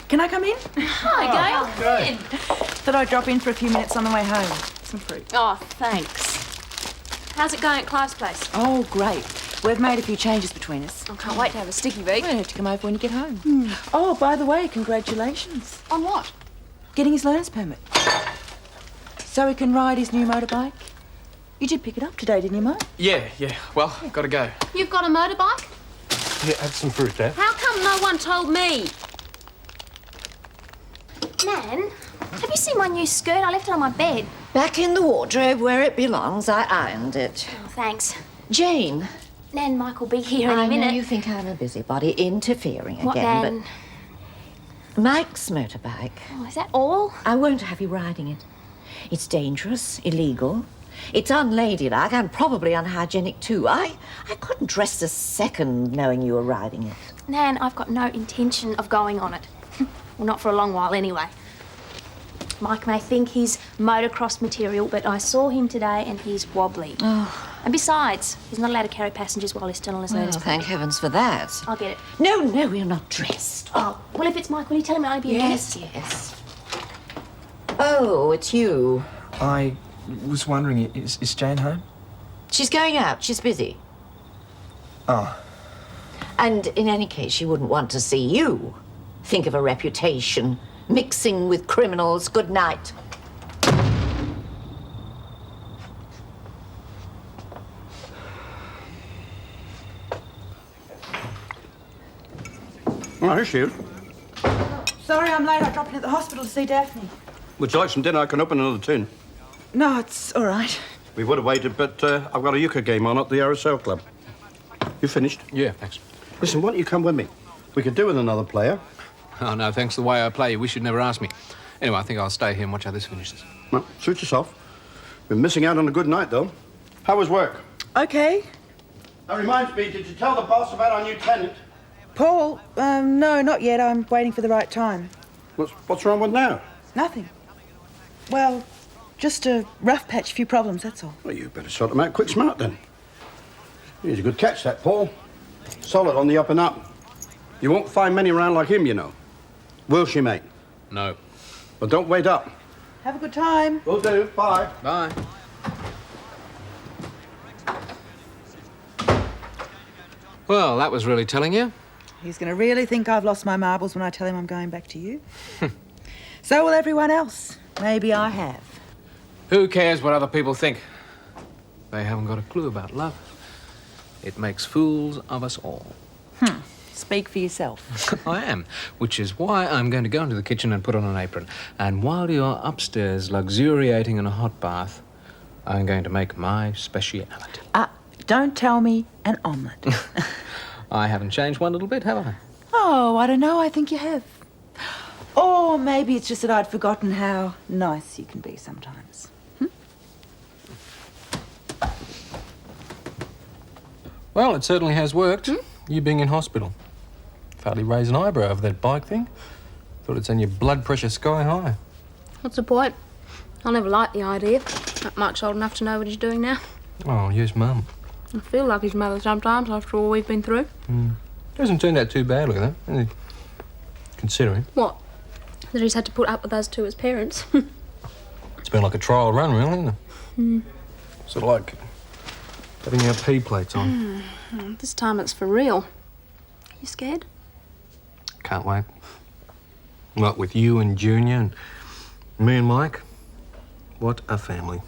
Can I come in? Hi, Gail. great. In. Thought I'd drop in for a few minutes on the way home. Some fruit. Oh, thanks. How's it going at Clarke's place? Oh, great. We've made a few changes between us. I can't wait to have a sticky week. We'll have to come over when you get home. Oh, by the way, congratulations. On what? Getting his learner's permit. So he can ride his new motorbike. You did pick it up today, didn't you, Mike? Yeah. Well, gotta go. You've got a motorbike? Yeah, have some fruit, Dad. How come no one told me? Nan, have you seen my new skirt? I left it on my bed. Back in the wardrobe where it belongs. I ironed it. Oh, thanks. Jane. Nan, Mike will be here any I minute. know you think I'm a busybody interfering What, again, Nan? but Mike's motorbike. Oh, is that all? I won't have you riding it. It's dangerous, illegal. It's unladylike and probably unhygienic too. I couldn't rest a second knowing you were riding it. Nan, I've got no intention of going on it. Well, not for a long while anyway. Mike may think he's motocross material, but I saw him today and he's wobbly. Oh. And besides, he's not allowed to carry passengers while he's still on his Well, learner's thank heavens for that. I'll get it. No, we're not dressed. Oh, well, if it's Mike, will you tell him I'll be a guest? Yes. Oh, it's you. I was wondering, is Jane home? She's going out. She's busy. Oh. And in any case, she wouldn't want to see you. Think of her reputation. Mixing with criminals. Good night. Oh, here she is. Sorry I'm late. I dropped in at the hospital to see Daphne. Would you like some dinner? I can open another tin. No, it's all right. We would have waited, but I've got a euchre game on at the RSL Club. You finished? Yeah, thanks. Listen, why don't you come with me? We could do with another player. Oh, no, thanks to the way I play, you wish you'd never asked me. Anyway, I think I'll stay here and watch how this finishes. Well, suit yourself. Been missing out on a good night, though. How was work? Okay. That reminds me, did you tell the boss about our new tenant? Paul? No, not yet. I'm waiting for the right time. What's wrong with now? Nothing. Well, just a rough patch, few problems, that's all. Well, you better sort them out quick smart, then. He's a good catch, that Paul. Solid on the up and up. You won't find many around like him, you know. Will she, mate? No. Well, don't wait up. Have a good time. Will do. Bye. Bye. Well, that was really telling you. He's going to really think I've lost my marbles when I tell him I'm going back to you. So will everyone else. Maybe I have. Who cares what other people think? They haven't got a clue about love. It makes fools of us all. Speak for yourself. I am, which is why I'm going to go into the kitchen and put on an apron. And while you're upstairs luxuriating in a hot bath, I'm going to make my speciality. Don't tell me an omelette. I haven't changed one little bit, have I? Oh, I don't know. I think you have. Or maybe it's just that I'd forgotten how nice you can be sometimes. Well, it certainly has worked. You being in hospital. Hardly raise an eyebrow over that bike thing. Thought it'd send your blood pressure sky high. What's the point? I never liked the idea. Not much old enough to know what he's doing now. Oh, yes, Mum. I feel like his mother sometimes after all we've been through. It hasn't turned out too badly, though, really, considering. What? That he's had to put up with us two as parents. It's been like a trial run, really, isn't it? Sort of like having our pea plates on. This time it's for real. You scared? Can't wait. What, with you and Junior and me and Mike? What a family.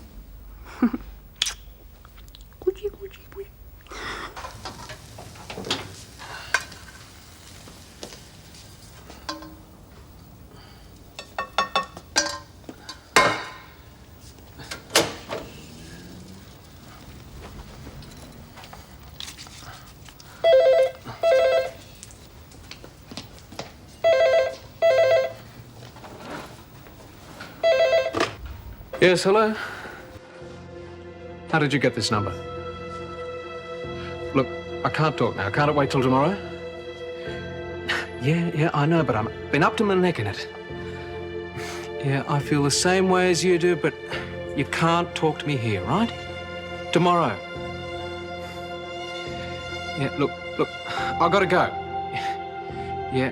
Yes, hello? How did you get this number? Look, I can't talk now. Can't it wait till tomorrow? Yeah, I know, but I've been up to my neck in it. Yeah, I feel the same way as you do, but you can't talk to me here, right? Tomorrow. Yeah, look, I've got to go. Yeah,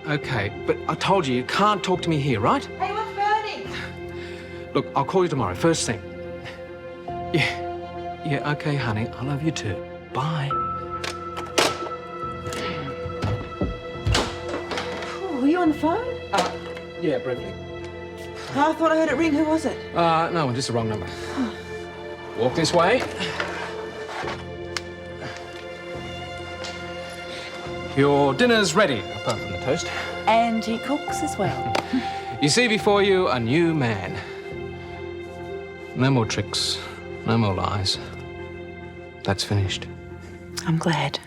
okay, but I told you, you can't talk to me here, right? Hey, what's burning? Look, I'll call you tomorrow, first thing. Yeah, okay, honey. I love you too. Bye. Were you on the phone? Yeah, briefly. I thought I heard it ring. Who was it? No, just the wrong number. Walk this way. Your dinner's ready, apart from the toast. And he cooks as well. You see before you a new man. No more tricks, no more lies. That's finished. I'm glad.